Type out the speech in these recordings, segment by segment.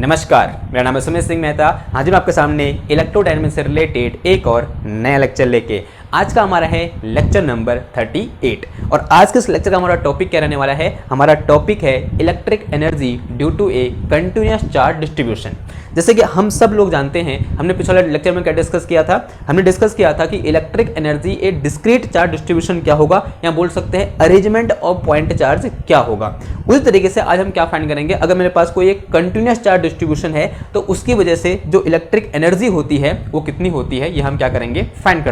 नमस्कार, मेरा नाम है सुमित सिंह मेहता। आज मैं आपके सामने इलेक्ट्रोडायनेमिक्स से रिलेटेड एक और नया लेक्चर लेके आज का हमारा है लेक्चर नंबर 38 और आज के इस लेक्चर का हमारा टॉपिक क्या रहने वाला है। हमारा टॉपिक है electric energy due to a continuous charge distribution. जैसे कि हम सब लोग जानते हैं, हमने पिछले लेक्चर में क्या डिस्कस किया था, हमने डिस्कस किया था कि इलेक्ट्रिक एनर्जी ए डिस्क्रीट चार्ज डिस्ट्रीब्यूशन क्या होगा, या बोल सकते हैं अरेंजमेंट ऑफ पॉइंट चार्ज क्या होगा। उसी तरीके से आज हम क्या फाइंड करेंगे, अगर मेरे पास कोई एक कंटिन्यूअस चार्ज डिस्ट्रीब्यूशन है तो उसकी वजह से जो इलेक्ट्रिक एनर्जी होती है वो कितनी होती है, ये हम क्या करेंगे, फाइंड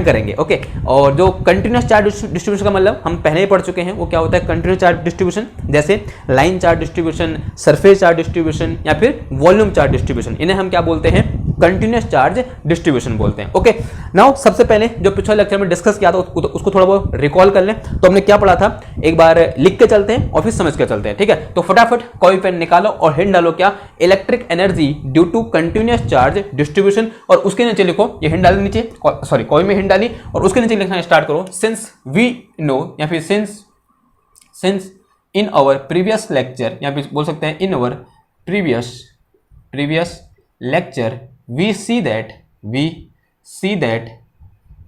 करेंगे। ओके, और जो कंटिन्यूअस चार्ज डिस्ट्रीब्यूशन का मतलब हम पहले ही पढ़ चुके हैं, वो क्या होता है कंटिन्यूअस चार्ज डिस्ट्रीब्यूशन, जैसे line charge distribution, surface charge distribution या फिर वॉल्यूम चार्ज डिस्ट्रीब्यूशन, इन्हें हम क्या बोलते हैं, कंटिन्यूअस चार्ज डिस्ट्रीब्यूशन बोलते हैं। ओके, नाउ सबसे पहले जो पिछले लेक्चर में डिस्कस किया था उसको थोड़ा बहुत रिकॉल कर लें। तो हमने क्या पढ़ा था, एक बार लिख के चलते हैं और फिर समझ के चलते हैं, ठीक है। तो फटाफट कोई पेन निकालो और हिंट डालो, क्या, electric energy due to continuous charge distribution, और उसके नीचे लिखो, ये हिंट डाली नीचे, सॉरी कोई में हिंट डाली और उसके नीचे लिखना स्टार्ट करो, सिंस वी नो, या फिर since in our previous lecture, या फिर बोल सकते हैं in our previous lecture we see that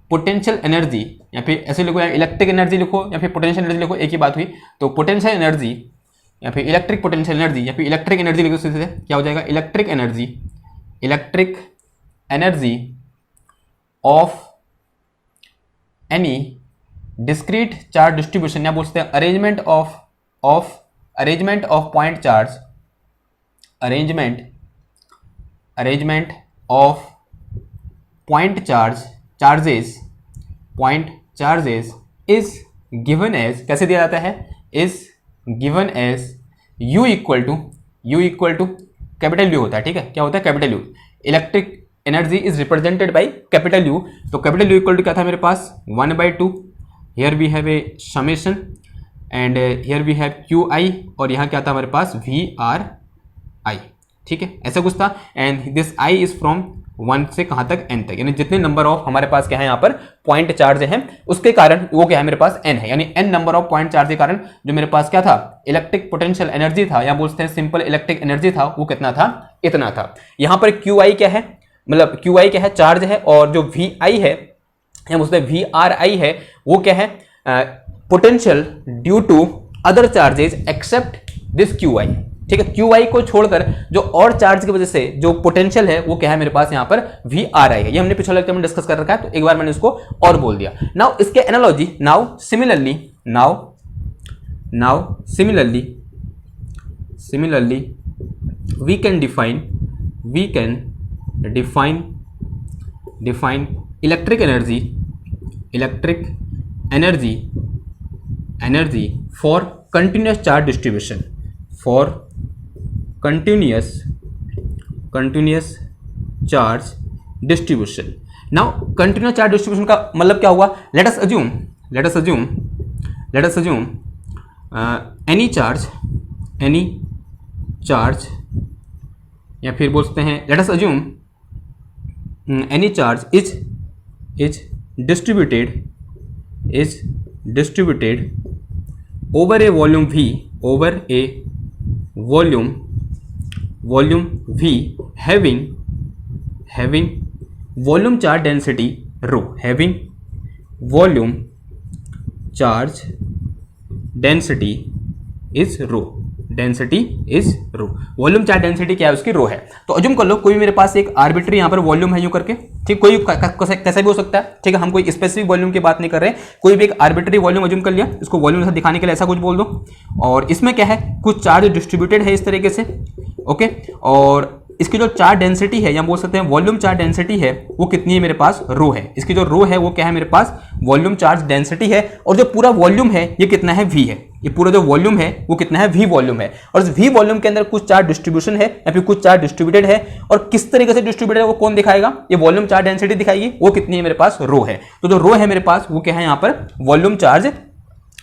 potential energy, या फिर ऐसे लिखो, या इलेक्ट्रिक एनर्जी लिखो या फिर पोटेंशियल एनर्जी लिखो, एक ही बात हुई। तो पोटेंशियल एनर्जी या फिर इलेक्ट्रिक पोटेंशियल एनर्जी या फिर इलेक्ट्रिक एनर्जी लिखो, सीधे क्या हो जाएगा, electric energy of any discrete charge distribution, या बोलते हैं arrangement of point charge, arrangement of point charges is given as, कैसे दिया जाता है, is given as U equal to capital U होता है, ठीक है, क्या होता है, capital U। Electric energy is represented by capital U, तो कैपिटल U इक्वल टू क्या था मेरे पास, 1/2, here we have a summation and here we have QI, और यहाँ क्या था हमारे पास, VRI, ठीक है, ऐसा कुछ था। And this I is from 1 से कहाँ तक, N तक, यानी जितने नंबर ऑफ हमारे पास क्या है यहाँ पर पॉइंट चार्ज हैं उसके कारण वो क्या है मेरे पास N है, यानी N number of point charge के कारण जो मेरे पास क्या था, इलेक्ट्रिक पोटेंशियल एनर्जी था, या बोलते हैं सिंपल इलेक्ट्रिक एनर्जी था, वो कितना था, इतना था। यहाँ पर QI क्या है, मतलब QI क्या है, चार्ज है, और जो VI है या बोलते हैं VRI है, वो क्या है, potential due to other charges except this QI, ठीक है। QI को छोड़कर जो और चार्ज की वजह से जो पोटेंशियल है वो क्या है मेरे पास यहाँ पर VRI है। ये हमने पिछले लेक्चर में डिस्कस कर रखा है, तो एक बार मैंने इसको और बोल दिया। नाउ इसके analogy, now similarly we can define electric energy for continuous charge distribution, continuous charge distribution. Now continuous charge distribution का मतलब क्या हुआ, let us assume any charge या फिर बोलते हैं let us assume any charge is distributed over a volume V having volume charge density rho, volume charge density क्या है, उसकी रो है। तो अज्यूम कर लो कोई मेरे पास एक आर्बिट्री यहाँ पर वॉल्यूम है यूं करके, ठीक, कोई कैसा भी हो सकता है, ठीक है, हम कोई स्पेसिफिक वॉल्यूम की बात नहीं कर रहे, कोई भी एक आर्बिट्री वॉल्यूम अज्यूम कर लिया, इसको वॉल्यूम से दिखाने के लिए ऐसा कुछ बोल दो, और इसमें क्या है, कुछ चार्ज डिस्ट्रीब्यूटेड है इस तरीके से, ओके, और इसकी जो चार्ज डेंसिटी है या बोल सकते हैं वॉल्यूम चार्ज डेंसिटी है वो कितनी है मेरे पास, रो है। इसकी जो रो है वो क्या है मेरे पास, वॉल्यूम चार्ज डेंसिटी है, और जो पूरा वॉल्यूम है ये कितना है, V है। ये पूरा जो वॉल्यूम है वो कितना है, V वॉल्यूम है, और इस V वॉल्यूम के अंदर कुछ चार्ज डिस्ट्रीब्यूशन है या फिर कुछ चार्ज डिस्ट्रीब्यूटेड है, और किस तरीके से डिस्ट्रीब्यूटेड है वो कौन दिखाएगा, ये वॉल्यूम चार्ज डेंसिटी दिखाएगी, वो कितनी है मेरे पास, रो है। तो जो रो है मेरे पास वो क्या है यहाँ पर, वॉल्यूम चार्ज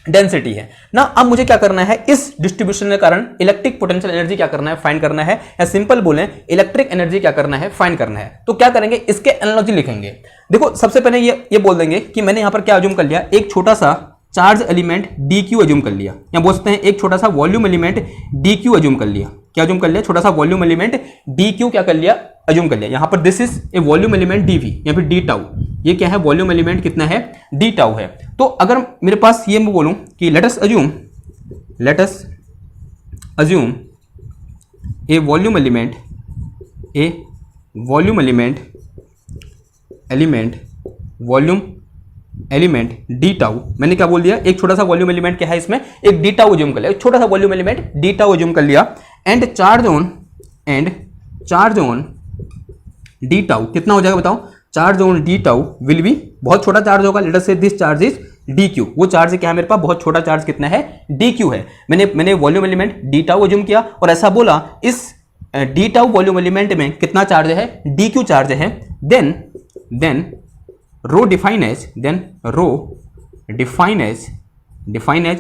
डेंसिटी है ना। अब मुझे क्या करना है, इस डिस्ट्रीब्यूशन के कारण इलेक्ट्रिक पोटेंशियल एनर्जी क्या करना है, फाइंड करना है, या सिंपल बोलें इलेक्ट्रिक एनर्जी क्या करना है, फाइंड करना है। तो क्या करेंगे, इसके एनालॉजी लिखेंगे। देखो सबसे पहले ये बोल देंगे कि मैंने यहां पर क्या अज्यूम कर लिया, एक छोटा सा चार्ज एलिमेंट dq अज्यूम कर लिया, या बोल सकते हैं एक छोटा सा वॉल्यूम एलिमेंट dq अज्यूम कर लिया, क्या अज्यूम कर लिया, छोटा सा वॉल्यूम एलिमेंट डी क्यू क्या कर लिया, अज्यूम कर लिया। यहाँ पर this is a volume element d v, यहाँ पे डी टाउ, ये क्या है वॉल्यूम एलिमेंट कितना है, डी टाउ है। तो अगर मेरे पास ये मैं बोलूँ कि लेट अस अज्यूम ए वॉल्यूम एलिमेंट डी टाउ, मैंने क्या बोल दिया, एक छोटा सा वॉल्यूम एलिमेंट क्या है इसमें, एक डी टाउ अज्यूम कर लिया, एक छोटा सा volume element D tau assume कर लिया, and charge on D tau कितना हो जाएगा बताओ, charge on D tau will be, बहुत छोटा चार्ज होगा, late us say this charge is D Q, वो चार्ज क्या है मेरे पास, बहुत छोटा चार्ज कितना है, डी क्यू है। मैंने volume element D tau assume किया और ऐसा बोला इस डी टाउ वॉल्यूम एलिमेंट में कितना चार्ज है, डी क्यू चार्ज है। देन रो डिफाइन एज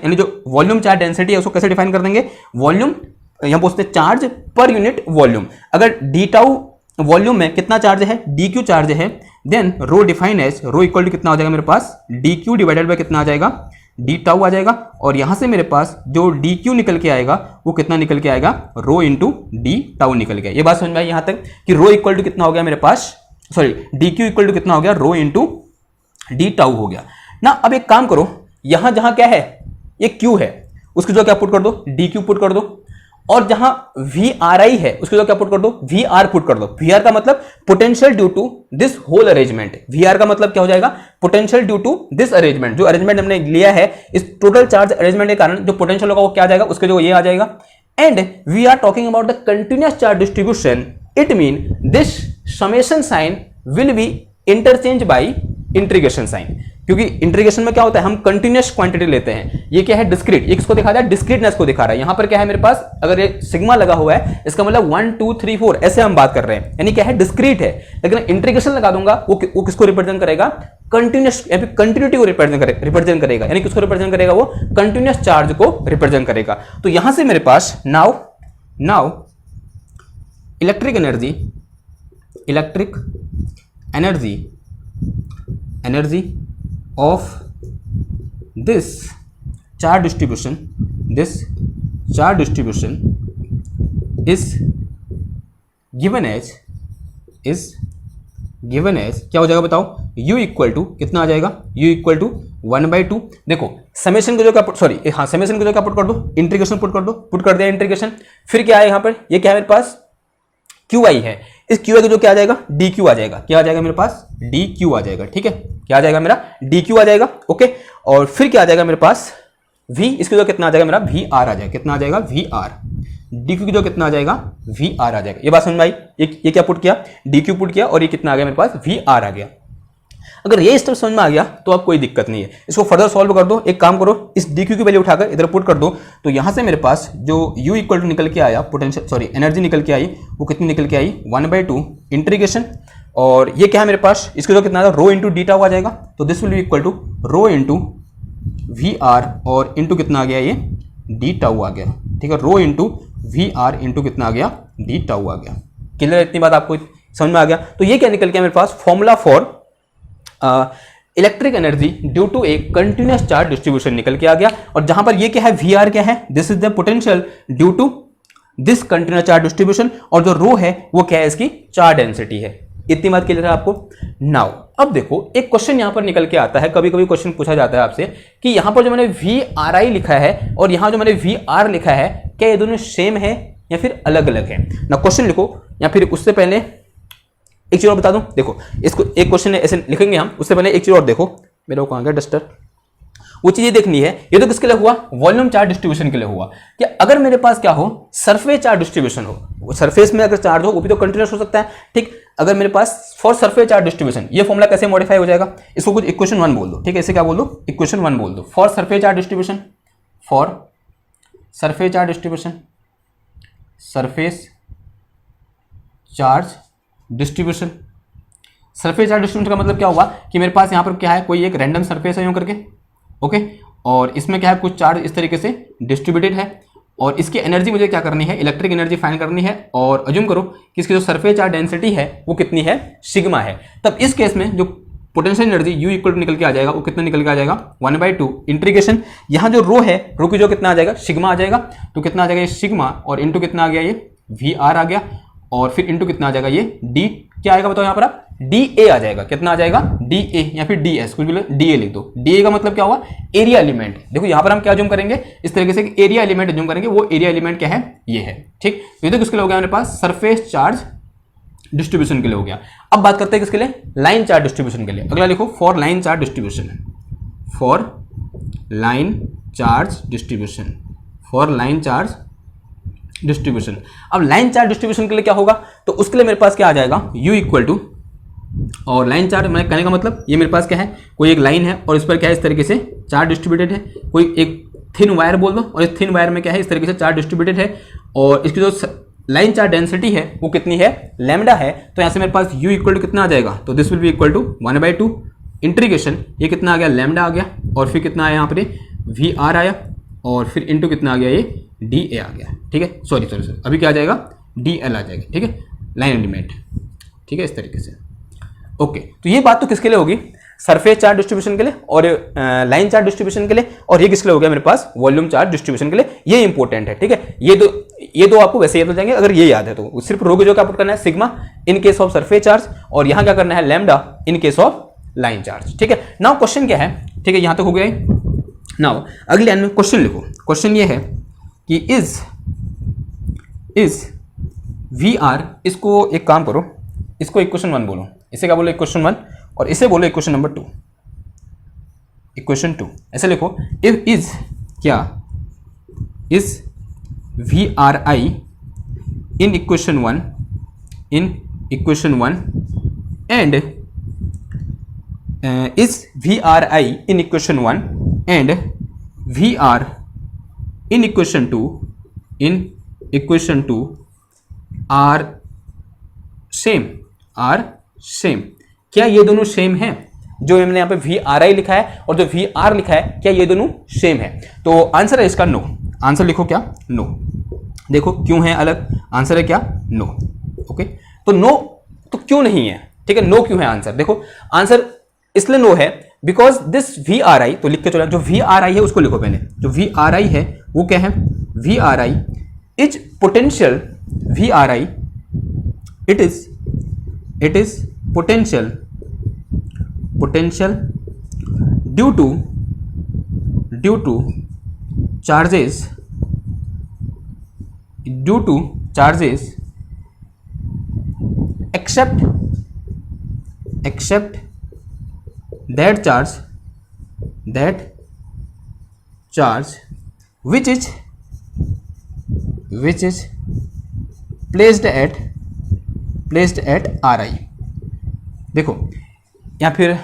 यानी जो वॉल्यूम चार्ज डेंसिटी है उसको कैसे डिफाइन कर देंगे, वॉल्यूम यहां पूछते हैं चार्ज पर यूनिट वॉल्यूम, अगर डी टाउ वॉल्यूम में कितना चार्ज है, डी क्यू चार्ज है, then rho define as, rho equal to कितना हो जाएगा मेरे पास, डी क्यू डिवाइडेड बाय कितना आ जाएगा, डी टाउ आ जाएगा, और यहां से मेरे पास जो डी क्यू निकल के आएगा वो कितना निकल के आएगा, रो इंटू डी टाउ निकल के। ये बात समझ में आई यहां तक कि रो इक्वल टू कितना हो गया मेरे पास, sorry D Q equal to कितना हो गया, रो इंटू डी टाउ हो गया ना। अब एक काम करो, यहां जहां क्या है, ये क्यू है, उसकी जो क्या पुट कर दो, डी क्यू पुट कर दो, और जहां वी आर आई है उसकी जो क्या पुट कर दो, वी आर पुट कर दो। वी आर का मतलब potential due to this whole arrangement, V r का मतलब क्या हो जाएगा, potential due to this arrangement, जो अरेंजमेंट हमने लिया है इस टोटल चार्ज अरेंजमेंट के कारण जो पोटेंशियल होगा वो क्या आ जाएगा, उसके जो ये आ जाएगा। And we are talking about the continuous charge distribution, it mean this summation sign will be interchange by integration sign, क्योंकि इंटीग्रेशन में क्या होता है, हम कंटिन्यूअस क्वांटिटी लेते हैं, ये क्या है डिस्क्रीट, ये किसको दिखा रहा है, डिस्क्रीटनेस को दिखा रहा है। यहां पर क्या है मेरे पास, अगर ये सिग्मा लगा हुआ है इसका मतलब 1 2 3 4 ऐसे हम बात कर रहे हैं, यानी क्या है डिस्क्रीट है। लेकिन इंटीग्रेशन लगा दूंगा वो किसको रिप्रेजेंट करेगा, कंटिन्यूअस या फिर कंटिन्यूटी को रिप्रेजेंट करेगा, यानी किसको रिप्रेजेंट करेगा, वो कंटिन्यूअस चार्ज को रिप्रेजेंट करेगा। तो यहां से मेरे पास now electric energy of this charge distribution is given as क्या हो जाएगा बताओ, u इक्वल टू कितना आ जाएगा, u इक्वल टू 1/2। देखो समेशन को जो क्या समेशन को जो क्या पुट कर दो, इंटीग्रेशन पुट कर दिया इंटीग्रेशन, फिर क्या है यहाँ पर, ये क्या है मेरे पास क्यू आई है, इस क्यू आई को जो क्या आ जाएगा, डी क्यू आ जाएगा, क्या आ जाएगा मेरे पास, डी क्यू आ जाएगा, ठीक है, क्या आ जाएगा मेरा, डी क्यू आ जाएगा, ओके। और फिर क्या आ जाएगा मेरे पास, v, इसके जो कितना आ जाएगा मेरा, वी आर आ जाएगा, कितना आ जाएगा, वी आर, डी क्यू की जो कितना आ जाएगा, वी आर आ जाएगा। ये बात समझ में आई, ये क्या पुट किया, डी क्यू पुट किया, और ये कितना आ गया मेरे पास, वी आर आ गया। अगर ये स्टेप समझ में आ गया तो अब कोई दिक्कत नहीं है, इसको फर्दर सॉल्व कर दो। एक काम करो, इस डी क्यू की वैल्यू उठाकर इधर पुट कर दो, तो यहां से मेरे पास जो u इक्वल टू निकल के आया, पोटेंशियल एनर्जी निकल के आई, वो कितनी निकल के आई, 1/2 इंटीग्रेशन, और ये क्या है मेरे पास, इसके जो कितना आ रो इंटू डी टाउ आ जाएगा, तो this will be equal to rho into V r, और इंटू कितना आ गया, ये डी टाउ आ गया, ठीक है, रो इंटू वी आर इंटू कितना आ गया, डी टाउ आ गया। क्लियर, इतनी बात आपको समझ में आ गया। तो ये क्या निकल गया मेरे पास, formula for electric energy due to a continuous charge distribution निकल के आ गया। और जहां पर ये क्या है, वी आर क्या है, this is the potential due to this continuous charge distribution, और जो रो है वो क्या है, इसकी चार्ज डेंसिटी है। इतनी बात क्लियर है आपको। नाउ अब देखो एक क्वेश्चन यहां पर निकल के आता है, कभी कभी क्वेश्चन पूछा जाता है आपसे कि यहां पर जो मैंने वी आर आई लिखा है और यहां जो मैंने वी आर लिखा है, क्या ये दोनों सेम है या फिर अलग अलग है ना। क्वेश्चन लिखो, या फिर उससे पहले एक चीज और बता दूं, देखो इसको एक क्वेश्चन ऐसे लिखेंगे हम, उससे पहले एक चीज और देखो, मेरा कहां गया डस्टर, वो चीज ये देखनी है, ये तो किसके लिए हुआ, वॉल्यूम चार्ज डिस्ट्रीब्यूशन के लिए हुआ। कि अगर मेरे पास क्या हो, सरफेस चार्ज डिस्ट्रीब्यूशन हो, वो सरफेस में अगर चार्ज हो वो भी तो कंटिन्यूअस हो सकता है, ठीक। अगर मेरे पास फॉर सरफेस चार्ज डिस्ट्रीब्यूशन, ये फॉर्मूला कैसे मॉडिफाई हो जाएगा, इसको कुछ इक्वेशन 1 बोल दो, ठीक है, इसे क्या बोल दो, इक्वेशन 1 बोल दो। For surface charge distribution, for surface charge distribution, surface charge distribution, surface charge distribution का मतलब क्या हुआ कि मेरे पास यहाँ पर क्या है, कोई एक रैंडम सरफेस है यूं करके, ओके, और इसमें क्या है, कुछ चार्ज इस तरीके से डिस्ट्रीब्यूटेड है, और इसकी एनर्जी मुझे क्या करनी है, इलेक्ट्रिक एनर्जी फाइंड करनी है, और अज्यूम करो कि इसकी जो सरफेस चार्ज डेंसिटी है वो कितनी है, सिग्मा है। तब इस केस में जो potential energy U equal to निकल के आ जाएगा, वो कितना निकल के आ जाएगा 1/2 इंटीग्रेशन, यहाँ जो रो है, रो की जो कितना आ जाएगा सिग्मा आ जाएगा, तो कितना आ जाएगा ये सिग्मा और इंटू कितना आ गया ये VR आ गया, और फिर इंटू कितना आ जाएगा ये D क्या आएगा बताओ यहाँ पर आप DA आ जाएगा, कितना आ जाएगा DA या फिर DS, कुछ भी DA लिख दो। DA का मतलब क्या हुआ एरिया एलिमेंट। देखो यहाँ पर हम क्या जूम करेंगे इस तरीके से एरिया एलिमेंट जूम करेंगे, वो एरिया एलिमेंट क्या है ये है, ठीक। तो ये तो किसके लिए हो गया हमारे पास सरफेस चार्ज डिस्ट्रीब्यूशन के लिए हो गया। अब बात करते हैं किसके लिए लाइन चार्ज डिस्ट्रीब्यूशन के लिए। अगला लिखो for line charge distribution, for line charge distribution, for line charge distribution. अब लाइन चार्ज डिस्ट्रीब्यूशन के लिए क्या होगा, तो उसके लिए मेरे पास क्या आ जाएगा U इक्वल टू, और लाइन चार्ज मैंने कहने का मतलब ये मेरे पास क्या है, कोई एक लाइन है और इस पर क्या है इस तरीके से चार्ज डिस्ट्रीब्यूटेड है, कोई एक थिन वायर बोल दो और इस थिन वायर में क्या है इस तरीके से चार्ज डिस्ट्रीब्यूटेड है, और इसकी जो लाइन चार्ज डेंसिटी है वो कितनी है लैम्डा है। तो यहाँ से मेरे पास U इक्वल टू कितना आ जाएगा, तो this will be equal to 1/2 integration, ये कितना आ गया लैम्डा आ गया, और फिर कितना आया यहाँ पर VR आया, और फिर इंटू कितना आ गया ये DA आ गया, ठीक है। सॉरी अभी क्या आ जाएगा DL आ जाएगा, ठीक है, लाइन एलिमेंट, ठीक है, इस तरीके से। ओके, तो ये बात तो किसके लिए होगी सरफेस चार्ज डिस्ट्रीब्यूशन के लिए और लाइन चार्ज डिस्ट्रीब्यूशन के लिए, और ये किसके लिए हो गया मेरे पास वॉल्यूम चार्ज डिस्ट्रीब्यूशन के लिए। ये इंपॉर्टेंट है, ठीक है। ये दो आपको वैसे याद हो जाएंगे अगर ये याद है तो। सिर्फ रो की जो क्या पुट करना है sigma in case of surface charge, और यहाँ क्या करना है lambda in case of line charge, ठीक है। नाउ क्वेश्चन क्या है, ठीक है, यहाँ तक हो गया। नाउ अगले लाइन में क्वेश्चन लिखो। क्वेश्चन ये है कि इज VR, इसको एक काम करो, इसको इक्वेशन 1 बोलो, इसे क्या बोलो इक्वेशन 1, और इसे बोलो इक्वेशन नंबर 2, इक्वेशन 2 ऐसे लिखो। इफ इज क्या is VRI in equation 1 and is VRI in equation 1 and VR in equation 2 are same, क्या ये दोनों सेम हैं? जो हमने यहाँ पे VRI लिखा है और जो VR लिखा है, क्या ये दोनों सेम है? तो आंसर है इसका नो। आंसर लिखो क्या नो। देखो क्यों है अलग, आंसर है क्या नो। ओके, तो नो तो क्यों नहीं है, ठीक है, नो क्यों है आंसर। देखो आंसर इसलिए नो है बिकॉज दिस VRI, तो लिख के चलो, जो VRI है उसको लिखो पहले। जो VRI है वो क्या है, VRI is potential, VRI it is potential due to charges except that charge which is placed at RI। देखो या फिर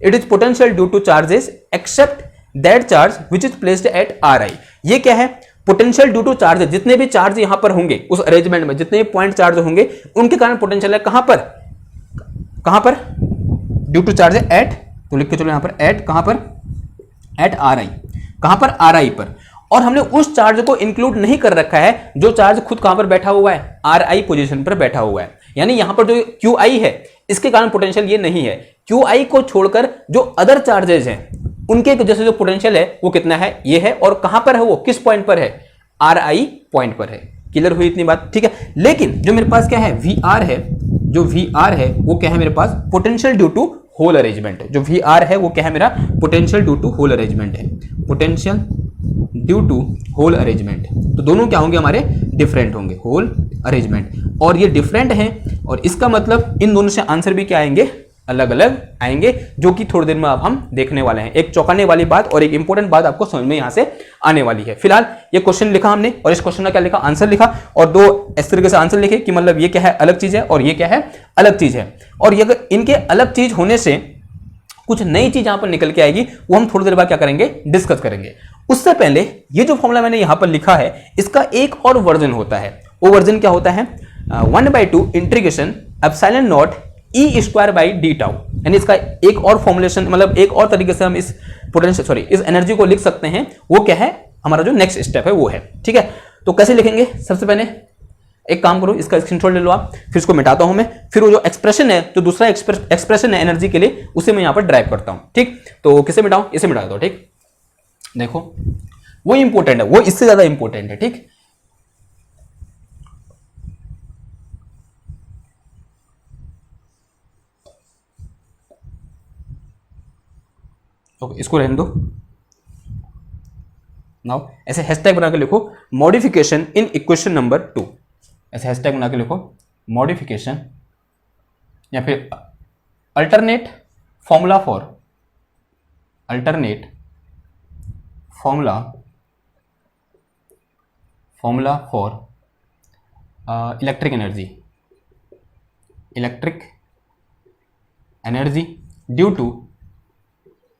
it is potential due to charges except that charge which is placed at RI। ये क्या है, potential due to charges, जितने भी charge यहां पर होंगे उस अरेंजमेंट में, जितने भी पॉइंट चार्ज होंगे उनके कारण पोटेंशियल है कहां पर ड्यू टू चार्जेस एट, तो लिख के चलो यहां पर एट, कहां पर एट RI, कहां पर RI पर। और हमने उस चार्ज को इंक्लूड नहीं कर रखा है जो चार्ज खुद कहां पर बैठा हुआ है, RI पोजीशन पर बैठा हुआ है। यानी यहां पर जो QI है इसके कारण पोटेंशियल ये नहीं है। QI को छोड़कर जो अदर चार्जेस हैं उनके जैसे जो पोटेंशियल है वो कितना है, ये है, और कहां पर है वो, किस पॉइंट पर है, RI पॉइंट पर है। क्लियर हुई इतनी बात, ठीक है। लेकिन जो मेरे पास क्या है VR है, जो VR है वो क्या है मेरे पास potential due to whole arrangement है। जो VR है वो क्या है मेरा potential due to whole arrangement है, potential due to whole arrangement. तो दोनों क्या होंगे हमारे डिफरेंट होंगे, होल अरेंजमेंट, और ये डिफरेंट हैं, और इसका मतलब इन दोनों से आंसर भी क्या आएंगे, अलग अलग आएंगे, जो कि थोड़ी देर में अब हम देखने वाले हैं। एक चौंकाने वाली बात और एक इंपॉर्टेंट बात आपको समझ में यहां से आने वाली है। फिलहाल ये क्वेश्चन लिखा हमने, और इस क्वेश्चन का क्या लिखा, आंसर लिखा, और दो इस तरीके से आंसर लिखे कि मतलब ये क्या है अलग चीज है और ये क्या है अलग चीज है। और ये अगर इनके अलग चीज होने से कुछ नई चीज यहां पर निकल के आएगी, वो हम थोड़ी देर बाद क्या करेंगे, डिस्कस करेंगे। उससे पहले ये जो फॉर्मूला मैंने यहां पर लिखा है इसका एक और वर्जन होता है। वो वर्जन क्या होता है, 1/2 integration epsilon not E square by D tau. यानी इसका एक और फॉर्मुलेशन, मतलब एक और तरीके से हम इस पोटेंशियल इस एनर्जी को लिख सकते हैं। वो क्या है, हमारा जो नेक्स्ट स्टेप है वो है, ठीक है। तो कैसे लिखेंगे, सबसे पहले एक काम करो, इसका स्क्रीनशॉट ले लो आप, फिर इसको मिटाता हूं मैं, फिर वो जो एक्सप्रेशन है, जो दूसरा एक्सप्रेशन है एनर्जी के लिए, उसे मैं यहां पर ड्राइव करता हूं। ठीक, तो किसे मिटाऊं, इसे मिटा दो। ठीक, देखो वो इंपॉर्टेंट है, वो इससे ज्यादा इंपॉर्टेंट है। ठीक, ओके, इसको रहने दो। नाउ ऐसे हैशटैग बना के लिखो मॉडिफिकेशन इन इक्वेशन नंबर 2, ऐसे हैशटैग बना के लिखो मॉडिफिकेशन, या फिर alternate formula for, alternate formula for electric energy due to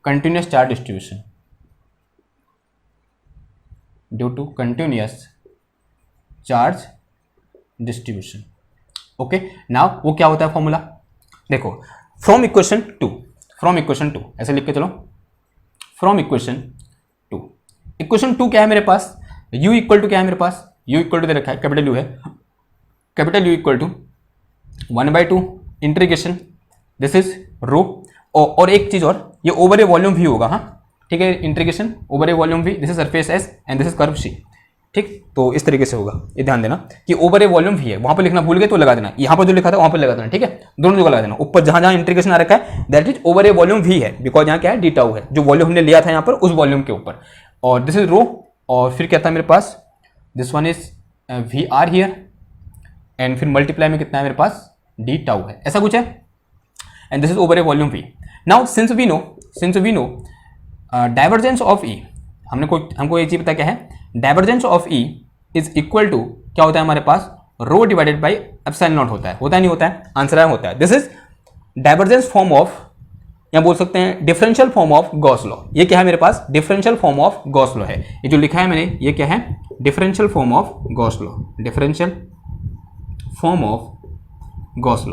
continuous charge distribution, due to continuous charge distribution। Okay, now वो क्या होता है फॉर्मूला, देखो फ्रॉम इक्वेशन टू, ऐसे लिख के चलो, फ्रॉम इक्वेशन टू क्या है मेरे पास, u इक्वल टू क्या है मेरे पास, u इक्वल टू दे रखा है, कैपिटल U है, capital U equal to 1/2 integration, this is rho, और एक चीज और, ये ओवर ए वॉल्यूम V होगा। हाँ ठीक है, integration over a volume V, this is surface S and this is curve C। ठीक, तो इस तरीके से होगा, ये ध्यान देना कि ओवर ए वॉल्यूम V है, वहां पर लिखना भूल गए तो लगा देना, यहां पर जो लिखा था वहां पर लगा देना। ठीक है, दोनों जगह लगा देना, ऊपर जहां जहां इंटीग्रेशन आ रखा है that is over a volume V है, बिकॉज यहाँ क्या है, डी टाउ है, जो वॉल्यूम हमने लिया था यहाँ पर उस वॉल्यूम के ऊपर, और दिस इज रो, और फिर क्या था मेरे पास, this one is VR here, and फिर मल्टीप्लाई में कितना है मेरे पास, डी टाउ है, ऐसा कुछ है, and this is over a volume V। Now since we know divergence of E, हमको ये चीज पता क्या है, divergence of E is equal to क्या होता है हमारे पास, rho divided by epsilon naught होता है नहीं होता है, आंसर है होता है। This is divergence form of, या बोल सकते हैं differential form of Gauss law. ये क्या है मेरे पास, differential form of Gauss law है, ये जो लिखा है मैंने, ये क्या है, differential form of Gauss law, differential form of Gauss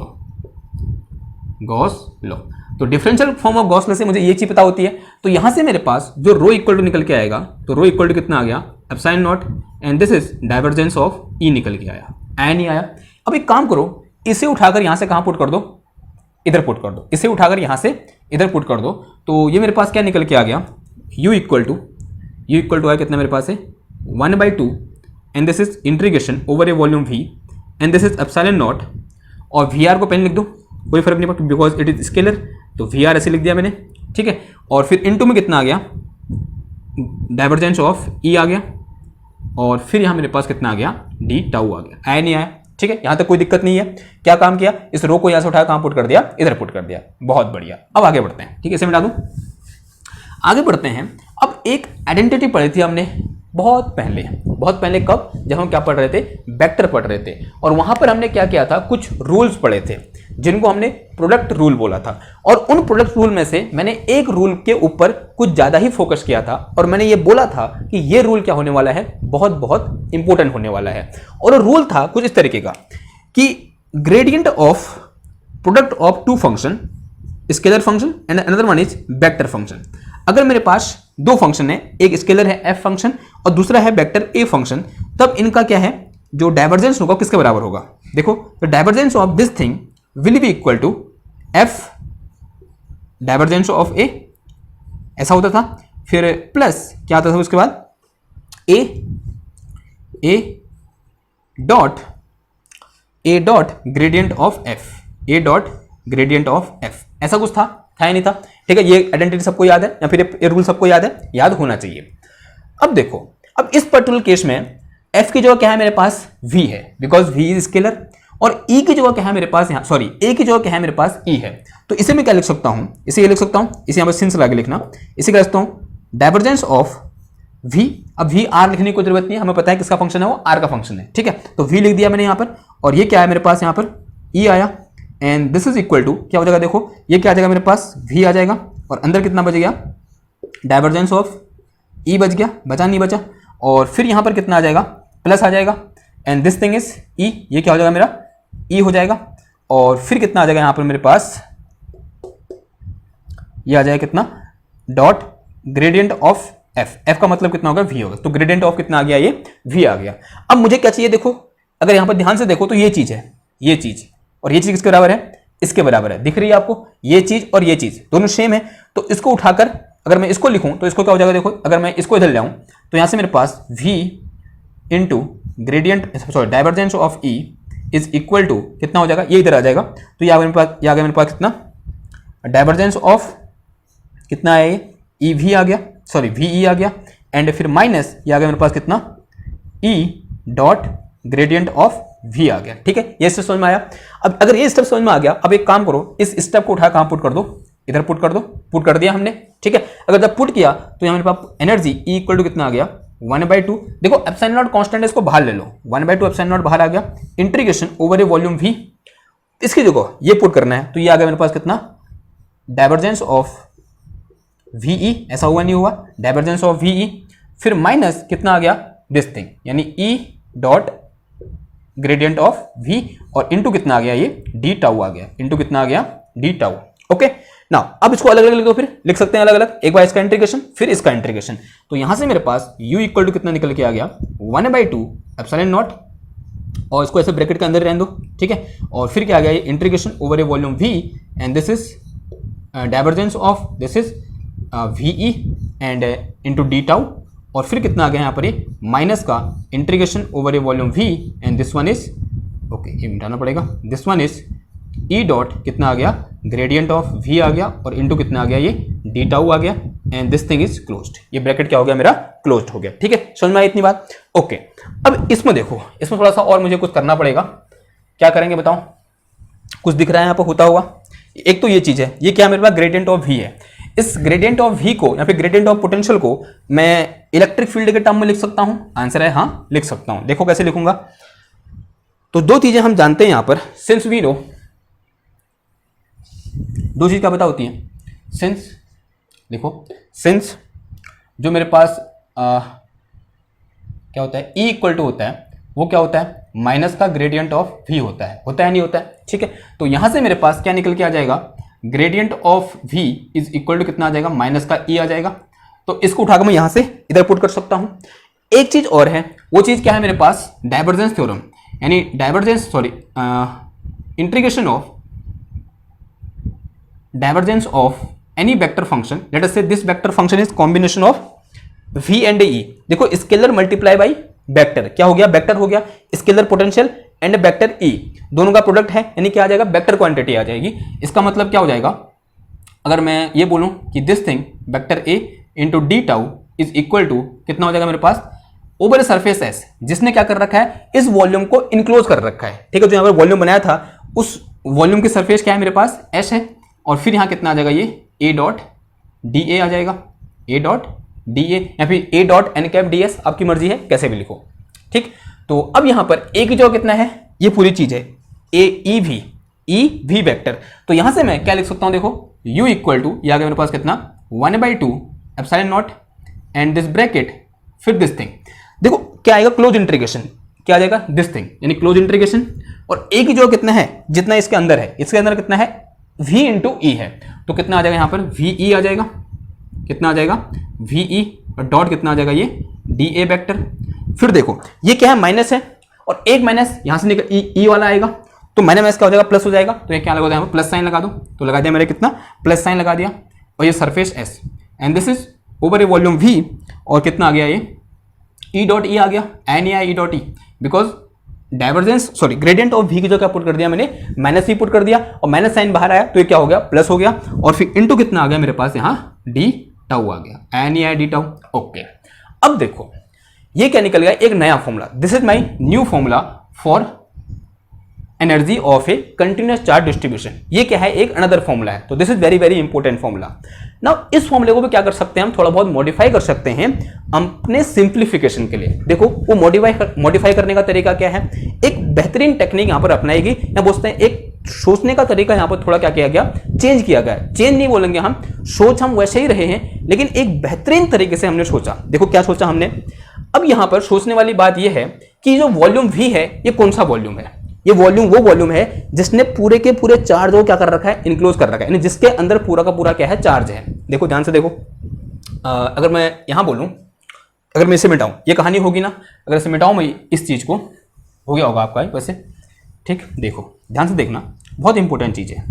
law. तो differential form of Gauss law से मुझे ये चीज पता होती है, तो यहां से मेरे पास जो रो इक्वल टू निकल के आएगा, तो रो इक्वल टू कितना आ गया, epsilon naught, and this is divergence of E निकल के आया, नहीं आया। अब एक काम करो, इसे उठाकर यहां से कहां पुट कर दो, इधर पुट कर दो, इसे उठाकर यहां से इधर पुट कर दो, तो ये मेरे पास क्या निकल के आ गया, U इक्वल टू आया कितना मेरे पास है, 1/2, and this is integration over a volume V, and this is epsilon not, और VR को पहले लिख दो, कोई फर्क नहीं पड़ता बिकॉज इट इज स्केलर, तो VR ऐसे लिख दिया मैंने। ठीक है, और फिर इनटू में कितना आ गया, डाइवर्जेंस ऑफ E आ गया, और फिर यहां मेरे पास कितना आ गया, डी टाउ आ गया, आया नहीं आया। ठीक है, यहां तक कोई दिक्कत नहीं है। क्या काम किया, इस रो को यहां से उठाया, कहां पुट कर दिया, इधर पुट कर दिया, बहुत बढ़िया। अब आगे बढ़ते हैं। ठीक है, इसे मिटा दूं, आगे बढ़ते हैं। अब एक आइडेंटिटी पढ़ी थी हमने बहुत पहले, कब, जब हम क्या पढ़ रहे थे, वेक्टर पढ़ रहे थे, और वहां पर हमने क्या किया था, कुछ रूल्स पढ़े थे जिनको हमने प्रोडक्ट रूल बोला था, और उन प्रोडक्ट रूल में से मैंने एक रूल के ऊपर कुछ ज्यादा ही फोकस किया था, और मैंने ये बोला था कि ये रूल क्या होने वाला है, बहुत इंपॉर्टेंट होने वाला है। और रूल था कुछ इस तरीके का कि gradient of product of two function, scalar function and another one is vector function. अगर मेरे पास दो फंक्शन है, एक स्केलर है f फंक्शन और दूसरा है वेक्टर a फंक्शन, तब इनका क्या है, जो डाइवर्जेंस होगा किसके बराबर होगा, देखो, तो divergence of this thing will be equal to f divergence of a, ऐसा होता था। फिर प्लस क्या आता था उसके बाद, a dot gradient of f, a dot gradient of f, ऐसा कुछ था या नहीं था। ठीक है, ये आइडेंटिटी सबको याद है, या फिर ये रूल सबको याद है, याद होना चाहिए। अब देखो, अब इस पर्टिकुलर केस में f की जगह क्या है मेरे पास, v है, बिकॉज v इज स्केलर, और e की जगह क्या है मेरे पास, यहाँ सॉरी a की जगह क्या है मेरे पास, e है। तो इसे मैं क्या लिख सकता हूं, इसे ये लिख सकता हूं, इसे यहां पर सिंस लगा के लिखना, इसे क्या लिखता हूं, डाइवर्जेंस ऑफ v। अब v r लिखने की कोई जरूरत नहीं है, हमें पता है किसका फंक्शन है, वो r का फंक्शन है। ठीक है, तो v लिख दिया मैंने यहां पर, और ये क्या है मेरे पास, यहां पर e आया, and this is equal to क्या हो जाएगा, देखो ये क्या आ जाएगा मेरे पास, v आ जाएगा, और अंदर कितना बच गया, डाइवर्जेंस ऑफ e बच गया, बचा नहीं बचा, और फिर यहां पर कितना आ जाएगा, प्लस आ जाएगा, and this thing is e, ये क्या हो जाएगा मेरा, e हो जाएगा, और फिर कितना आ जाएगा यहां पर मेरे पास, ये आ जाएगा कितना, dot gradient of f, f का मतलब कितना होगा, v होगा, तो ग्रेडियंट ऑफ कितना आ गया, ये v आ गया। अब मुझे क्या चाहिए, देखो अगर यहाँ पर ध्यान से देखो तो ये चीज है, ये चीज और ये चीज किसके बराबर है, इसके बराबर है। दिख रही है आपको, ये चीज और ये चीज दोनों सेम है। तो इसको उठाकर अगर मैं इसको लिखूं तो इसको क्या हो जाएगा, देखो अगर मैं इसको इधर ले आऊं तो यहां से मेरे पास v into gradient sorry divergence of E is equal to कितना हो जाएगा, ये इधर आ जाएगा। तो ये आ गया मेरे पास कितना, डाइवर्जेंस ऑफ कितना है ये, EV आ गया, सॉरी VE आ गया, एंड फिर माइनस ये आ गया मेरे पास कितना, E dot gradient of V आ गया। ठीक है, ये स्टेप समझ में आया। अब अगर ये स्टेप समझ में आ गया, अब एक काम करो, इस स्टेप को उठा कहां पुट कर दो, इधर पुट कर दो, पुट कर दिया हमने। ठीक है, अगर जब पुट किया तो यहाँ मेरे पास एनर्जी E इक्वल टू कितना आ गया, 1/2। देखो एप्सिलॉन नॉट कांस्टेंट है, इसको बाहर ले लो, 1/2 एप्सिलॉन नॉट बाहर आ गया, integration over a volume V, इसकी जगह ये पुट करना है तो ये आ गया मेरे पास कितना, डाइवर्जेंस ऑफ VE, ऐसा हुआ नहीं हुआ, डाइवर्जेंस ऑफ VE, फिर माइनस कितना आ गया, दिस थिंग यानी E dot gradient of V और इंटू कितना आ गया, ये डी टाउ आ गया, इंटू कितना आ गया, डी टाउ। ओके नाउ अब इसको अलग अलग लिखो, फिर लिख सकते हैं अलग अलग, एक बार इसका इंटीग्रेशन फिर इसका इंटीग्रेशन। तो यहां से मेरे पास u इक्वल टू कितना निकल के आ गया, 1/2 एप्सिलॉन नॉट, और इसको ऐसे ब्रैकेट के अंदर रहने दो। ठीक है, और फिर क्या आ गया, ये integration over a volume V and this is divergence of this is VE and into D tau, और फिर कितना आ गया यहाँ पर, ये माइनस का integration over a volume V and this one is okay, ये मिटाना पड़ेगा, this one is E dot कितना आ गया, ग्रेडियंट ऑफ V आ गया, और इंटू कितना आ गया, ये डी टाउ आ गया, and this thing is closed. ये ब्रैकेट क्या हो गया, मेरा क्लोज्ड हो गया। ठीक है, समझ में आई इतनी बात। ओके अब इसमें देखो, इसमें थोड़ा सा और मुझे कुछ करना पड़ेगा। क्या करेंगे बताओ, कुछ दिख रहा है यहाँ पर होता हुआ। एक तो ये चीज है, ये क्या मेरे पास ग्रेडियंट ऑफ V है, इस ग्रेडियंट ऑफ V को या फिर ग्रेडियंट ऑफ पोटेंशियल को मैं इलेक्ट्रिक फील्ड के टर्म में लिख सकता हूं। आंसर है हाँ, लिख सकता हूं। देखो कैसे लिखूंगा, तो दो चीजें हम जानते हैं यहां पर, सिंस वी नो, दो चीज क्या पता होती है, सिंस देखो, सिंस जो मेरे पास क्या होता है, E इक्वल टू होता है, वो क्या होता है, माइनस का ग्रेडियंट ऑफ V होता है नहीं होता है। ठीक है, तो यहां से मेरे पास क्या निकल के आ जाएगा, gradient of V is equal to कितना आ जाएगा, माइनस का E आ जाएगा। तो इसको उठाकर मैं यहां से इधर पुट कर सकता हूं। एक चीज और है, वो चीज क्या है मेरे पास, डाइवर्जेंस थ्योरम, यानी divergence sorry integration of divergence of any vector function, let us say this vector function is combination of V and E। देखो स्केलर मल्टीप्लाई बाई वेक्टर, क्या हो गया, वेक्टर हो गया, scalar potential and vector E दोनों का product है, यानी क्या आ जाएगा, वेक्टर क्वांटिटी आ जाएगी। इसका मतलब क्या हो जाएगा, अगर मैं ये बोलूं कि this thing vector A into D tau is equal to कितना हो जाएगा मेरे पास, ओवर सरफेस S, जिसने क्या कर रखा है, इस वॉल्यूम को इनक्लोज कर रखा है। ठीक है, जो यहाँ पर वॉल्यूम बनाया था उस वॉल्यूम की सरफेस क्या है मेरे पास, S है, और फिर यहाँ कितना आ जाएगा, ये A डॉट डी ए आ जाएगा, A डॉट डी ए या फिर A dot n cap d s, आपकी मर्जी है कैसे भी लिखो। ठीक, तो अब यहां पर A की जगह कितना है, ये पूरी चीज है E V वेक्टर। तो यहां से मैं क्या लिख सकता हूं, देखो U इक्वल टू, ये आ गया मेरे पास कितना, 1/2 epsilon naught and this bracket फिर दिस थिंग। देखो क्या आएगा, क्लोज इंटीग्रेशन, क्या आ जाएगा, दिस थिंग यानी क्लोज इंटीग्रेशन, और A की जगह कितना है, जितना इसके अंदर है, इसके अंदर कितना है, V इंटू E है, तो कितना आ जाएगा यहाँ पर, VE आ जाएगा, कितना आ जाएगा, VE और डॉट कितना आ जाएगा, ये DA वेक्टर। फिर देखो ये क्या है, माइनस है, और एक माइनस यहां से निकल E वाला आएगा, तो माइनस क्या हो जाएगा, प्लस हो जाएगा। तो ये क्या लगा, यहाँ पर प्लस साइन लगा दो, तो लगा दिया मैंने कितना, प्लस साइन लगा दिया, और ये surface S and this is over a volume V, और कितना आ गया, ये E डॉट E आ गया, n E dot E, because divergence sorry gradient of V की जो क्या पुट कर दिया मैंने, माइनस E पुट कर दिया, और माइनस साइन बाहर आया तो ये क्या हो गया, प्लस हो गया, और फिर इंटू कितना आ गया मेरे पास, यहाँ डी टाउ आ गया, n E d tau. Okay अब देखो ये क्या निकल गया, एक नया formula, this is my new formula for energy of a continuous charge distribution. ये क्या है, एक अनदर फॉर्मूला है, तो this is very very important formula. Now इस फॉर्मूले को भी क्या कर सकते हैं हम, थोड़ा बहुत मॉडिफाई कर सकते हैं अपने सिंप्लीफिकेशन के लिए। देखो वो मॉडिफाई करने का तरीका क्या है, एक बेहतरीन टेक्निक यहाँ पर अपनाएगी, या बोलते हैं एक सोचने का तरीका यहाँ पर थोड़ा क्या किया गया, चेंज किया गया। चेंज नहीं बोलेंगे हम, सोच हम वैसे ही रहे हैं, लेकिन एक बेहतरीन तरीके से हमने सोचा। देखो क्या सोचा हमने, अब यहाँ पर सोचने वाली बात यह है कि जो वॉल्यूम V है, ये कौन सा वॉल्यूम है, ये वॉल्यूम वो वॉल्यूम है जिसने पूरे के पूरे चार्ज को क्या कर रखा है, इनक्लोज कर रखा है, यानी जिसके अंदर पूरा का पूरा क्या है, चार्ज है। देखो ध्यान से देखो, अगर मैं यहां बोलूं, अगर मैं इसे मिटाऊं, ये कहानी होगी ना, अगर इसे मिटाऊं मैं इस चीज को, हो गया होगा आपका वैसे, ठीक। देखो ध्यान से देखना, बहुत इंपॉर्टेंट चीज है।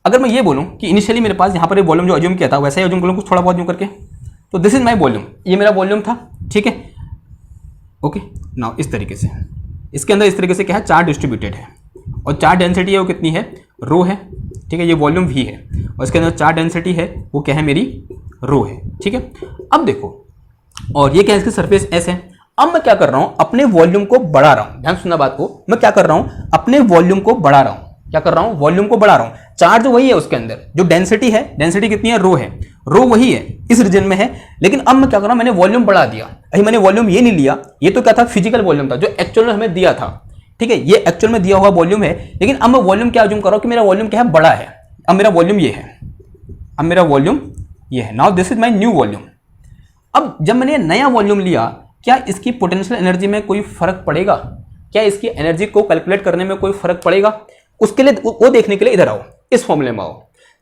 अगर मैं ये बोलूं कि इनिशियली मेरे पास यहाँ पर वॉल्यूम जो अज्यूम किया था वैसा ही अज्यूम करूँ कुछ थोड़ा बहुत यूं करके, तो दिस इज माई वॉल्यूम, ये मेरा वॉल्यूम था, ठीक है। ओके नाउ इस तरीके से इसके अंदर इस तरीके से क्या है, चार्ज डिस्ट्रीब्यूटेड है और चार्ज डेंसिटी है वो कितनी है, रो है, ठीक है। ये वॉल्यूम वी है और इसके अंदर चार्ज डेंसिटी है वो क्या है, मेरी रो है, ठीक है। अब देखो, और ये क्या है, इसकी सरफेस एस है। अब मैं क्या कर रहा हूं, अपने वॉल्यूम को बढ़ा रहा हूं, ध्यान सुनना बात को, मैं क्या कर रहा हूं, अपने वॉल्यूम को बढ़ा रहा हूं। क्या कर रहा हूं, वॉल्यूम को बढ़ा रहा हूं। चार्ज वही है उसके अंदर, जो डेंसिटी है, डेंसिटी कितनी है, रो है, रो वही है, इस रीजन में है। लेकिन अब मैं क्या कर रहा हूं, मैंने वॉल्यूम बढ़ा दिया। अभी मैंने वॉल्यूम ये नहीं लिया, ये तो क्या था, फिजिकल वॉल्यूम था जो एक्चुअल में हमें दिया था, ठीक है। ये एक्चुअल में दिया हुआ वॉल्यूम है, लेकिन अब मैं वॉल्यूम क्या अज्यूम कर रहा हूं कि मेरा वॉल्यूम क्या है, बड़ा है। अब मेरा वॉल्यूम ये है, अब मेरा वॉल्यूम ये है। Now this is my new volume. अब जब मैंने नया वॉल्यूम लिया, क्या इसकी पोटेंशियल एनर्जी में कोई फर्क पड़ेगा, क्या इसकी एनर्जी को कैलकुलेट करने में कोई फर्क पड़ेगा, उसके लिए वो देखने के लिए इधर आओ, इस फॉर्मूले में आओ।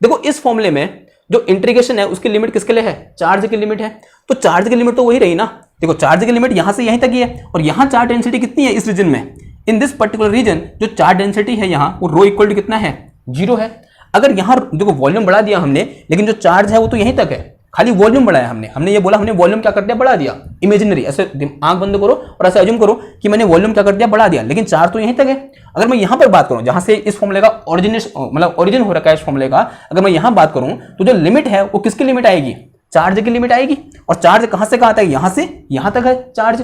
देखो इस फॉर्मूले में जो इंटीग्रेशन है उसकी लिमिट किसके लिए है, चार्ज की लिमिट है। तो चार्ज की लिमिट तो वही रही ना, देखो चार्ज की लिमिट यहां से यहीं तक ही है और यहां चार्ज डेंसिटी कितनी है इस रीजन में, इन दिस पर्टिकुलर रीजन जो चार्ज डेंसिटी है यहाँ वो रो इक्वल टू कितना है, 0 है। अगर यहाँ देखो वॉल्यूम बढ़ा दिया हमने, लेकिन जो चार्ज है वो तो यहीं तक है, खाली वॉल्यूम बढ़ाया हमने ये बोला हमने वॉल्यूम क्या कर दिया, बढ़ा दिया। इमेजिनरी ऐसे आंख बंद करो और ऐसे अज्यूम करो कि मैंने वॉल्यूम क्या कर दिया, बढ़ा दिया, लेकिन चार्ज तो यहीं तक है। अगर मैं यहां पर बात करूं जहां से इस फॉर्मूले का ओरिजिन हो रखा है इस फॉर्मूले का, अगर मैं यहां बात करूं तो जो लिमिट है वो किसकी लिमिट आएगी, चार्ज की लिमिट आएगी। और चार्ज कहां से कहां तक, यहां से यहां तक है चार्ज।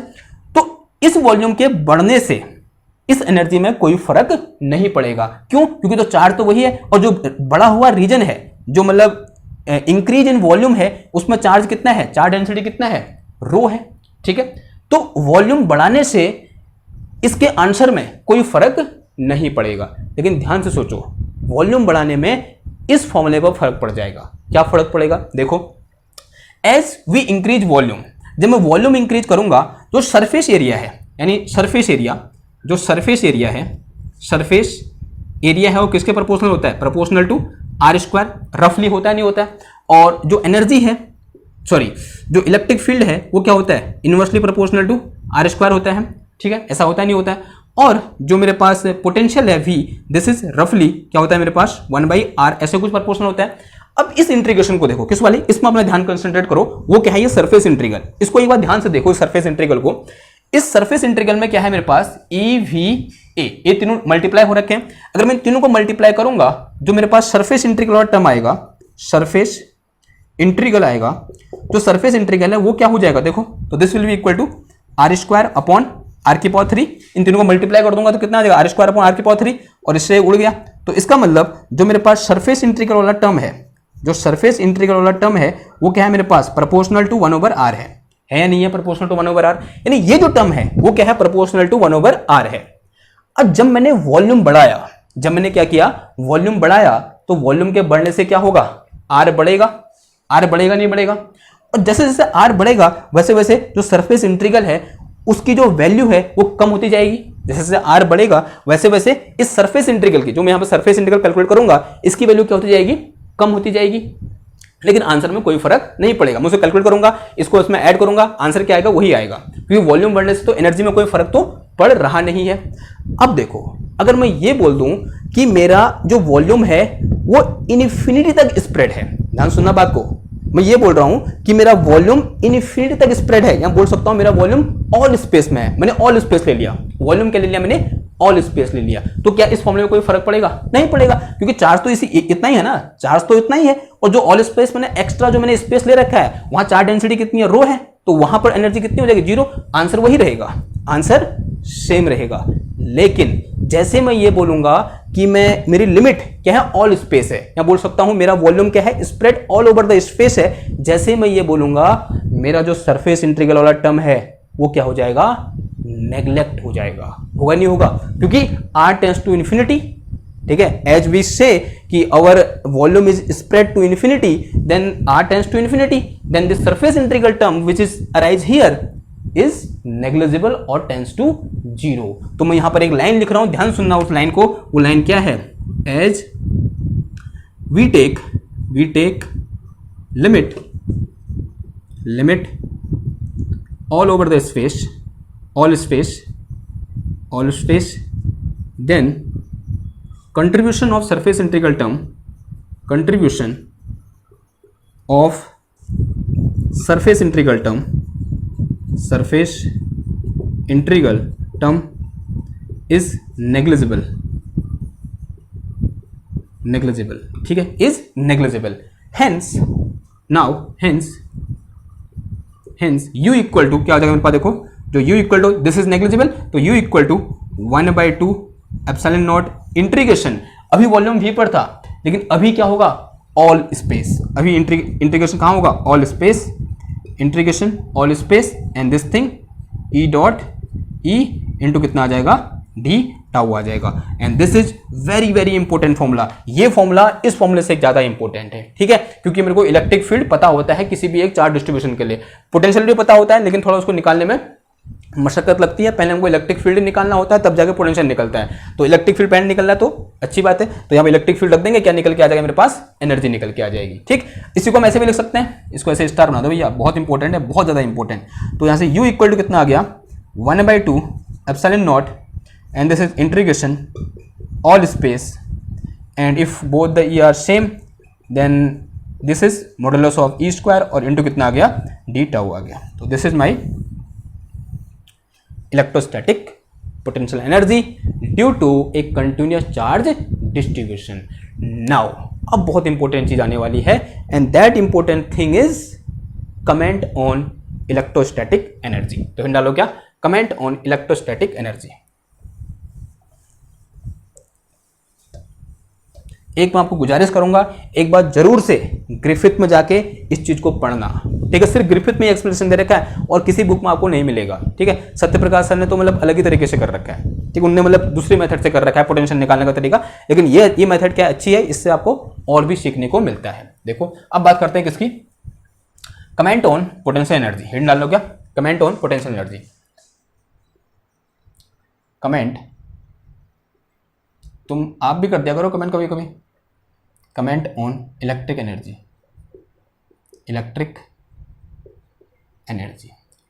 तो इस वॉल्यूम के बढ़ने से इस एनर्जी में कोई फर्क नहीं पड़ेगा। क्यों, क्योंकि तो चार्ज तो वही है और जो बड़ा हुआ रीजन है, जो मतलब इंक्रीज इन वॉल्यूम है, उसमें चार्ज कितना है, चार्ज डेंसिटी कितना है, रो है, ठीक है। तो वॉल्यूम बढ़ाने से इसके आंसर में कोई फर्क नहीं पड़ेगा। लेकिन ध्यान से सोचो, वॉल्यूम बढ़ाने में इस फॉर्मूले पर फर्क पड़ जाएगा। क्या फर्क पड़ेगा, देखो एज वी इंक्रीज वॉल्यूम, जब मैं वॉल्यूम इंक्रीज करूंगा जो सरफेस एरिया है, यानी सरफेस एरिया, जो सरफेस एरिया है, सरफेस एरिया है वो किसके प्रोपोर्शनल होता है, प्रोपोर्शनल टू आर स्क्वायर, रफली होता है नहीं होता है। और जो एनर्जी है, सॉरी जो इलेक्ट्रिक फील्ड है वो क्या होता है, inversely proportional to R square होता है, ठीक है। ऐसा होता है नहीं होता है। और जो मेरे पास पोटेंशियल है वी, दिस इज रफली क्या होता है मेरे पास 1/r, ऐसे कुछ प्रोपोर्शनल होता है। अब इस इंटीग्रेशन को देखो, किस वाली, इसमें अपना ध्यान कंसंट्रेट करो, वो क्या है, ये सरफेस इंटीग्रल। इसको एक बार ध्यान से देखो, सरफेस इंटीग्रल को। इस सरफेस इंटीग्रल में क्या है मेरे पास, ई वी ए, ये तीनों मल्टीप्लाई हो रखे हैं। अगर मैं तीनों को मल्टीप्लाई करूंगा, जो मेरे पास सरफेस इंटीग्रल वाला टर्म आएगा, सरफेस इंटीग्रल आएगा, जो सरफेस इंटीग्रल है वो क्या हो जाएगा, देखो तो this will be equal to R square upon R की पावर 3। इन तीनों को मल्टीप्लाई कर दूंगा तो कितना आ जाएगा, आर स्क्वायर अपॉन आर की पावर 3, और इससे उड़ गया। तो इसका मतलब जो मेरे पास सरफेस इंटीग्रल वाला टर्म है, जो सरफेस इंटीग्रल वाला टर्म है वो क्या है मेरे पास, प्रोपोर्शनल टू 1/r है या नहीं है, प्रोपोर्शनल टू 1/r, यानी ये जो टर्म है वो क्या है, प्रोपोर्शनल टू 1/r है। अब जब मैंने वॉल्यूम बढ़ाया, जब मैंने क्या किया, वॉल्यूम बढ़ाया, तो वॉल्यूम के बढ़ने से क्या होगा, आर बढ़ेगा, आर बढ़ेगा नहीं बढ़ेगा। और जैसे जैसे आर बढ़ेगा वैसे वैसे जो सरफेस इंटीग्रल है उसकी जो वैल्यू है वो कम होती जाएगी। जैसे जैसे आर बढ़ेगा वैसे वैसे इस सरफेस इंटीग्रल की, जो मैं यहां पर सरफेस इंटीग्रल कैलकुलेट करूंगा, इसकी वैल्यू क्या होती जाएगी, कम होती जाएगी। लेकिन आंसर में कोई फर्क नहीं पड़ेगा, मैं उसे कैलकुलेट करूंगा, इसको इसमें ऐड करूंगा, आंसर क्या आएगा वही आएगा, क्योंकि वॉल्यूम बढ़ने से तो एनर्जी में कोई फर्क तो पड़ रहा नहीं है। अब देखो, अगर मैं ये बोल दूं कि मेरा जो वॉल्यूम है वो इन्फिनिटी तक स्प्रेड है, ध्यान सुनना बात को, मैं ये बोल रहा हूं कि मेरा वॉल्यूम इन्फिनिटी तक स्प्रेड है, यहां बोल सकता हूं मेरा वॉल्यूम ऑल स्पेस में है, मैंने ऑल स्पेस ले लिया, वॉल्यूम क्या ले लिया मैंने, ऑल स्पेस ले लिया। तो क्या इस फॉर्मूले में कोई फर्क पड़ेगा, नहीं पड़ेगा, क्योंकि चार्ज तो इतना ही है ना, चार्ज तो इतना ही है, और जो ऑल स्पेस मैंने एक्स्ट्रा जो मैंने स्पेस ले रखा है वहां चार्ज डेंसिटी कितनी है, रो है, तो वहां पर एनर्जी कितनी हो जाएगी, 0। आंसर वही रहेगा, आंसर सेम रहेगा। लेकिन जैसे मैं ये बोलूंगा कि मैं, मेरी लिमिट क्या है, ऑल स्पेस है, या बोल सकता हूं मेरा वॉल्यूम क्या है, spread all over the space है, जैसे मैं ये बोलूंगा मेरा जो सरफेस इंटीग्रल वाला टर्म है वो क्या हो जाएगा, नेग्लेक्ट हो जाएगा, होगा नहीं होगा, क्योंकि r टेंड्स टू इन्फिनिटी, ठीक है। एज वी से कि our volume is spread to infinity, then r tends to infinity, then this surface integral term which is arise here is negligible और टेंड्स टू 0। तो मैं यहां पर एक line लिख रहा हूं, ध्यान सुनना उस लाइन को, वो लाइन क्या है, as we take limit all over the space, all space, then contribution of surface integral term, contribution of surface integral term is negligible, ठीक है, is negligible. hence u equal to क्या हो जाएगा मेरे पास, देखो जो u equal to, this is negligible, तो u equal to 1/2 epsilon naught integration, अभी वॉल्यूम v पर था लेकिन अभी क्या होगा, ऑल स्पेस, अभी इंटीग्रेशन कहाँ होगा, all space, integration all space, and this thing e dot e into कितना आ जाएगा, d टाउ आ जाएगा. And this is very very important formula. ये फॉर्मूला इस फॉर्मूले से ज्यादा इंपॉर्टेंट है, ठीक है, क्योंकि मेरे को इलेक्ट्रिक फील्ड पता होता है किसी भी एक चार्ज डिस्ट्रीब्यूशन के लिए, पोटेंशियल भी पता होता है लेकिन थोड़ा उसको निकालने में मशक्कत लगती है. पहले हमको इलेक्ट्रिक फील्ड निकालना होता है तब जाके पोटेंशियल निकलता है. तो इलेक्ट्रिक फील्ड पहले निकल रहा है तो अच्छी बात है, तो यहाँ पे इलेक्ट्रिक फील्ड रख देंगे, क्या निकल के आ जाएगा मेरे पास, एनर्जी निकल के आ जाएगी. ठीक, इसी को हम ऐसे भी लिख सकते हैं, इसको ऐसे स्टार बना दो भैया, बहुत इंपॉर्टेंट है, बहुत ज्यादा इंपॉर्टेंट. तो यहाँ से u इक्वल टू कितना आ गया, 1/2 epsilon not, and this is integration all space, and if both the e are same then this is modulus of e square और into कितना आ गया, d tau आ गया. तो this is my electrostatic potential energy due to a continuous charge distribution. Now अब बहुत important चीज आने वाली है, and that important thing is comment on electrostatic energy. तो डालो क्या, comment on electrostatic energy. एक मैं आपको गुजारिश करूंगा, एक बार जरूर से ग्रिफिथ में जाके इस चीज को पढ़ना, ठीक है. सिर्फ ग्रिफिथ में एक्सप्लेनेशन दे रखा है और किसी बुक में आपको नहीं मिलेगा, ठीक है. सत्यप्रकाश सर ने तो मतलब अलग ही तरीके से कर रखा है, ठीक है, उनने मतलब दूसरी मेथड से कर रखा है पोटेंशियल निकालने का तरीका, लेकिन ये मेथड क्या अच्छी है, इससे आपको और भी सीखने को मिलता है. देखो अब बात करते हैं किसकी, comment on potential energy. Hint डाल लो क्या, comment on potential energy, comment तुम आप भी कर दिया करो कमेंट कभी कभी. Comment on electric energy.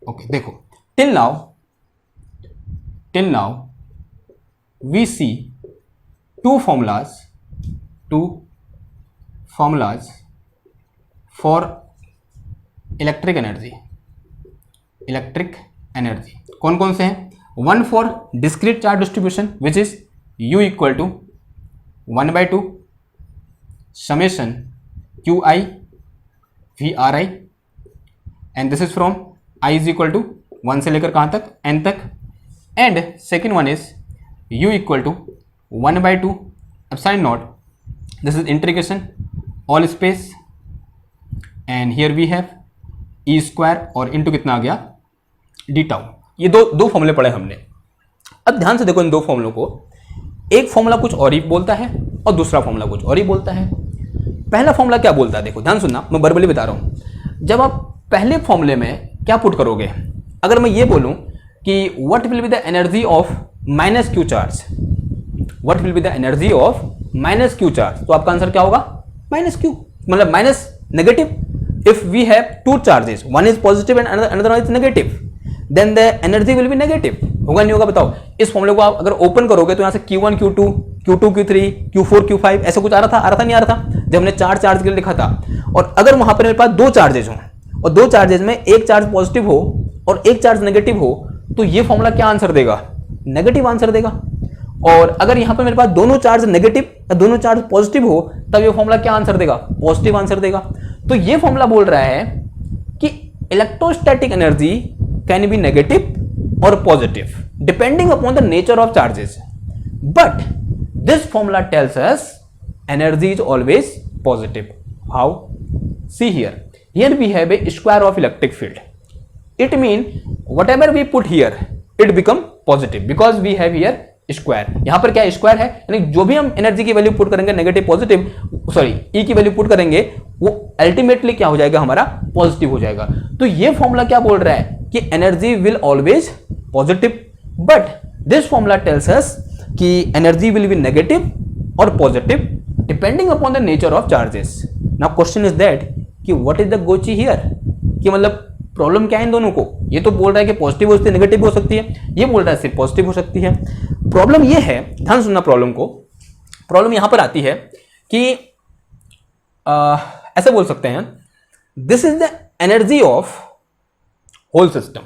Okay, देखो till now we see two formulas for electric energy. कौन कौन से हैं, one for discrete charge distribution which is u equal to 1/2 summation qi vri, and this is from I is equal to 1 से लेकर कहाँ तक, n तक. and second one is u equal to 1/2 epsilon naught, this is integration all space, and here we have e square और into कितना आ गया, d tau. ये दो फॉर्मूले पढ़े हमने. अब ध्यान से देखो इन दो फॉर्मूलों को, एक फॉर्मूला कुछ और ही बोलता है और दूसरा फॉर्मूला कुछ और ही बोलता है. पहला फॉर्मूला क्या बोलता है, देखो ध्यान सुनना, मैं वर्बली बता रहा हूं. जब आप पहले फॉर्मूले में क्या पुट करोगे, अगर मैं ये बोलूं कि what will be the energy of minus q charge, what will be the energy of minus q charge, तो आपका आंसर क्या होगा, माइनस क्यू, मतलब minus negative. If we have two charges, one is positive and another one is negative, then the energy will be negative. होगा नहीं होगा बताओ. इस फॉर्मूले को आप अगर ओपन करोगे तो यहां से Q1 Q2 Q2 Q3 Q4 Q5 ऐसा कुछ आ रहा था नहीं आ रहा था जब हमने चार चार्ज के लिए लिखा था. और अगर वहां पर मेरे पास दो चार्जेज हो और दो चार्जेज में एक चार्ज पॉजिटिव हो और एक चार्ज नेगेटिव हो, तो ये फॉर्मूला क्या आंसर देगा, नेगेटिव आंसर देगा. और अगर यहां पर मेरे पास दोनों चार्ज नेगेटिव या दोनों चार्ज पॉजिटिव हो, तब ये फॉर्मूला क्या आंसर देगा, पॉजिटिव आंसर देगा. तो ये फॉर्मूला बोल रहा है कि electrostatic energy can be negative or positive depending upon the nature of charges, but this formula tells us energy is always positive. How? See here we have a square of electric field. It means whatever we put here it become positive because we have here square. यहां पर क्या square है, यानी जो भी हम energy की value put करेंगे नेगेटिव पॉजिटिव, सॉरी ई की वैल्यू पुट करेंगे वो अल्टीमेटली क्या हो जाएगा, हमारा पॉजिटिव हो जाएगा. तो ये फॉर्मूला क्या बोल रहा है कि energy will always positive, but this formula tells us कि एनर्जी विल बी नेगेटिव और positive depending upon the nature of charges. Now question is that कि what is the Gochi here, कि मतलब प्रॉब्लम क्या है इन दोनों को, ये तो बोल रहा है कि पॉजिटिव हो सकती है, नेगेटिव हो सकती है, ये बोल रहा है सिर्फ पॉजिटिव हो सकती है। प्रॉब्लम ये है, ध्यान सुनना प्रॉब्लम को, प्रॉब्लम यहां पर आती है कि ऐसे बोल सकते हैं, this is the energy of whole system,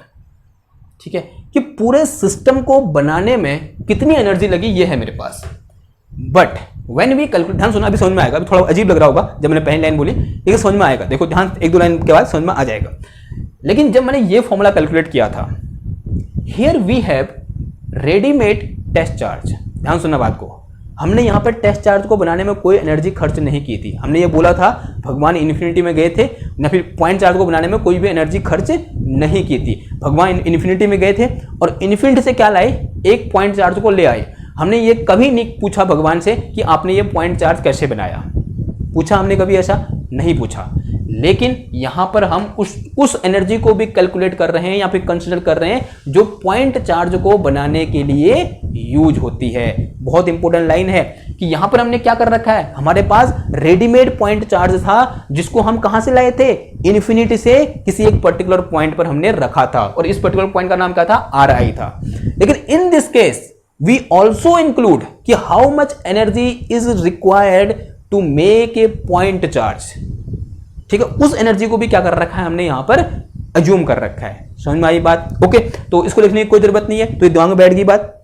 ठीक है, कि पूरे सिस्टम को बनाने में कितनी एनर्जी लगी ये है मेरे पास। बट व्हेन वी कैलकुलेट, ध्यान सुना, अभी समझ में आएगा, अभी थोड़ा अजीब लग रहा होगा जब मैंने पहली लाइन बोली, लेकिन समझ में आएगा, देखो ध्यान, एक दो लाइन के बाद समझ में आ जाएगा। लेकिन जब मैंने ये फॉर्मूला कैलकुलेट किया था, here we have readymade test charge, ध्यान सुनना बात को, हमने यहाँ पर टेस्ट चार्ज को बनाने में कोई एनर्जी खर्च नहीं की थी। हमने ये बोला था भगवान इन्फिनिटी में गए थे, या फिर पॉइंट चार्ज को बनाने में कोई भी एनर्जी खर्च नहीं की थी। भगवान इन्फिनिटी में गए थे और इन्फिनिटी से क्या लाए, एक पॉइंट चार्ज को ले आए। हमने ये कभी नहीं पूछा भगवान से कि आपने ये पॉइंट चार्ज कैसे बनाया, पूछा हमने कभी, ऐसा नहीं पूछा। लेकिन यहां पर हम उस एनर्जी को भी कैलकुलेट कर रहे हैं या फिर कंसीडर कर रहे हैं जो पॉइंट चार्ज को बनाने के लिए यूज होती है। बहुत इंपॉर्टेंट लाइन है कि यहां पर हमने क्या कर रखा है, हमारे पास रेडीमेड पॉइंट चार्ज था जिसको हम कहां से लाए थे, इन्फिनिटी से किसी एक पर्टिकुलर पॉइंट पर हमने रखा था, और इस पर्टिकुलर पॉइंट का नाम क्या था, आर आई था। लेकिन in this case we also include कि how much energy is required to make a point charge, ठीक है, उस एनर्जी को भी क्या कर रखा है हमने यहां पर अज्यूम कर रखा है। समझ में आई बात, ओके। तो इसको लिखने की कोई जरूरत नहीं है, तो ये दिमाग में बैठ गई बात।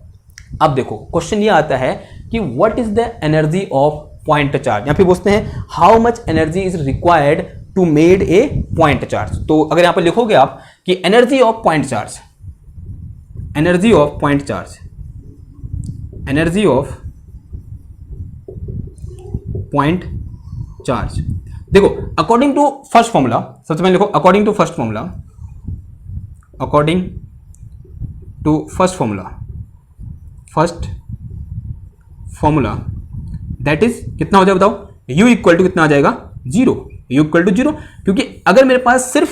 अब देखो क्वेश्चन ये आता है कि what is the energy of point charge, या फिर पूछते हैं how much energy is required to made a point charge. तो अगर यहां पर लिखोगे आप कि energy of point charge, energy of point charge, energy of point charge, देखो अकॉर्डिंग टू फर्स्ट फॉर्मूला, सबसे पहले लिखो according to first formula, according to first formula, first formula that is कितना हो जाएगा बताओ, u इक्वल टू कितना आ जाएगा, zero, u equal to zero. क्योंकि अगर मेरे पास सिर्फ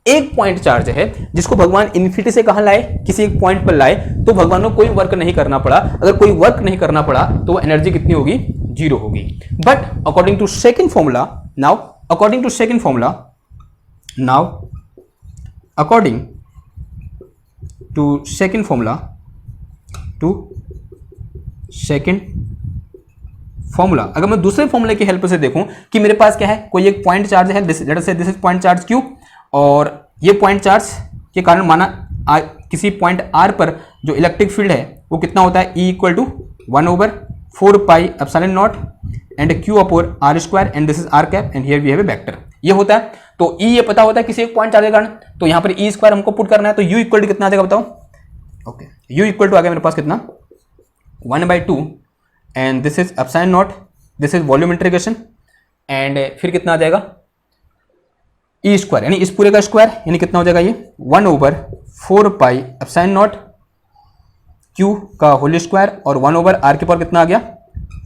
एक पॉइंट चार्ज है जिसको भगवान इन्फिनिटी से कहां लाए, किसी एक पॉइंट पर लाए, तो भगवान को कोई वर्क नहीं करना पड़ा। अगर कोई वर्क नहीं करना पड़ा तो वो एनर्जी कितनी होगी, जीरो होगी। But according to second formula, now according to second formula, now according to second formula, to second formula, अगर मैं दूसरे फॉर्मूले की हेल्प से देखूं कि मेरे पास क्या है, कोई एक पॉइंट चार्ज है, this is point charge Q, और ये पॉइंट चार्ज के कारण माना किसी पॉइंट आर पर जो इलेक्ट्रिक फील्ड है वो कितना होता है, E equal to 1/4 pi epsilon naught and Q upon R square and this is R cap and here we have a vector, ये होता है। तो E ये पता होता है किसी एक पॉइंट चार्ज के कारण, तो यहाँ पर E स्क्वायर हमको पुट करना है, तो U इक्वल टू कितना आ जाएगा बताओ, ओके, U इक्वल टू आ गया मेरे पास कितना, 1/2 and this is epsilon naught, this is volume integration, and फिर कितना आ जाएगा E स्क्वायर, यानी इस पूरे का स्क्वायर, यानी कितना हो जाएगा ये 1/4 पाई एप्सिलॉन नॉट Q का होल स्क्वायर, और 1/r के पावर कितना आ गया,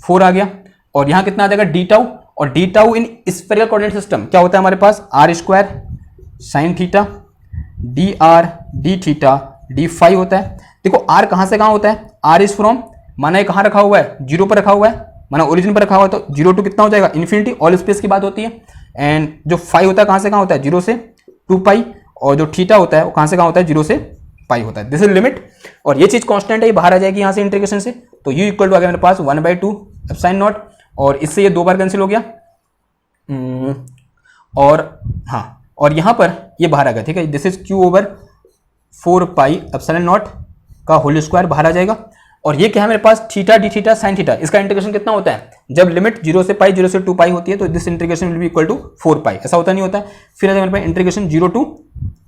4 आ गया, और यहां कितना आ जाएगा डी टाउ, और d tau in spherical coordinate system क्या होता है हमारे पास, r square sine theta d R d theta d phi होता है। देखो r कहां से कहां होता है, r इज फ्रॉम, माना ये कहां रखा हुआ है, जीरो पर रखा हुआ है, माना ओरिजिन पर रखा हुआ है, तो 0 टू कितना हो जाएगा, इन्फिनिटी, ऑल स्पेस की बात होती है। एंड जो फाई होता है कहां से कहां होता है, 0 से 2 पाई, और जो थीटा होता है वो कहां से कहां होता है, 0 से पाई होता है, दिस इज लिमिट। और ये चीज कांस्टेंट है, ये बाहर आ जाएगी यहां से इंटीग्रेशन से, तो u इक्वल टू आ गया मेरे पास 1/2 एप्सिलॉन नॉट, और इससे ये 2 बार कैंसिल हो गया, और हाँ, और यहां पर ये बाहर आ गया, ठीक है, this is Q/4 pi epsilon naught का होल स्क्वायर बाहर आ जाएगा, और ये क्या है मेरे पास, theta D theta sine theta, इसका इंटीग्रेशन कितना होता है, जब लिमिट 0 से पाई 0 से 2 पाई होती है, तो this integration will be equal to 4 pi, ऐसा होता नहीं होता है। फिर आ गया मेरे पास इंटीग्रेशन 0 टू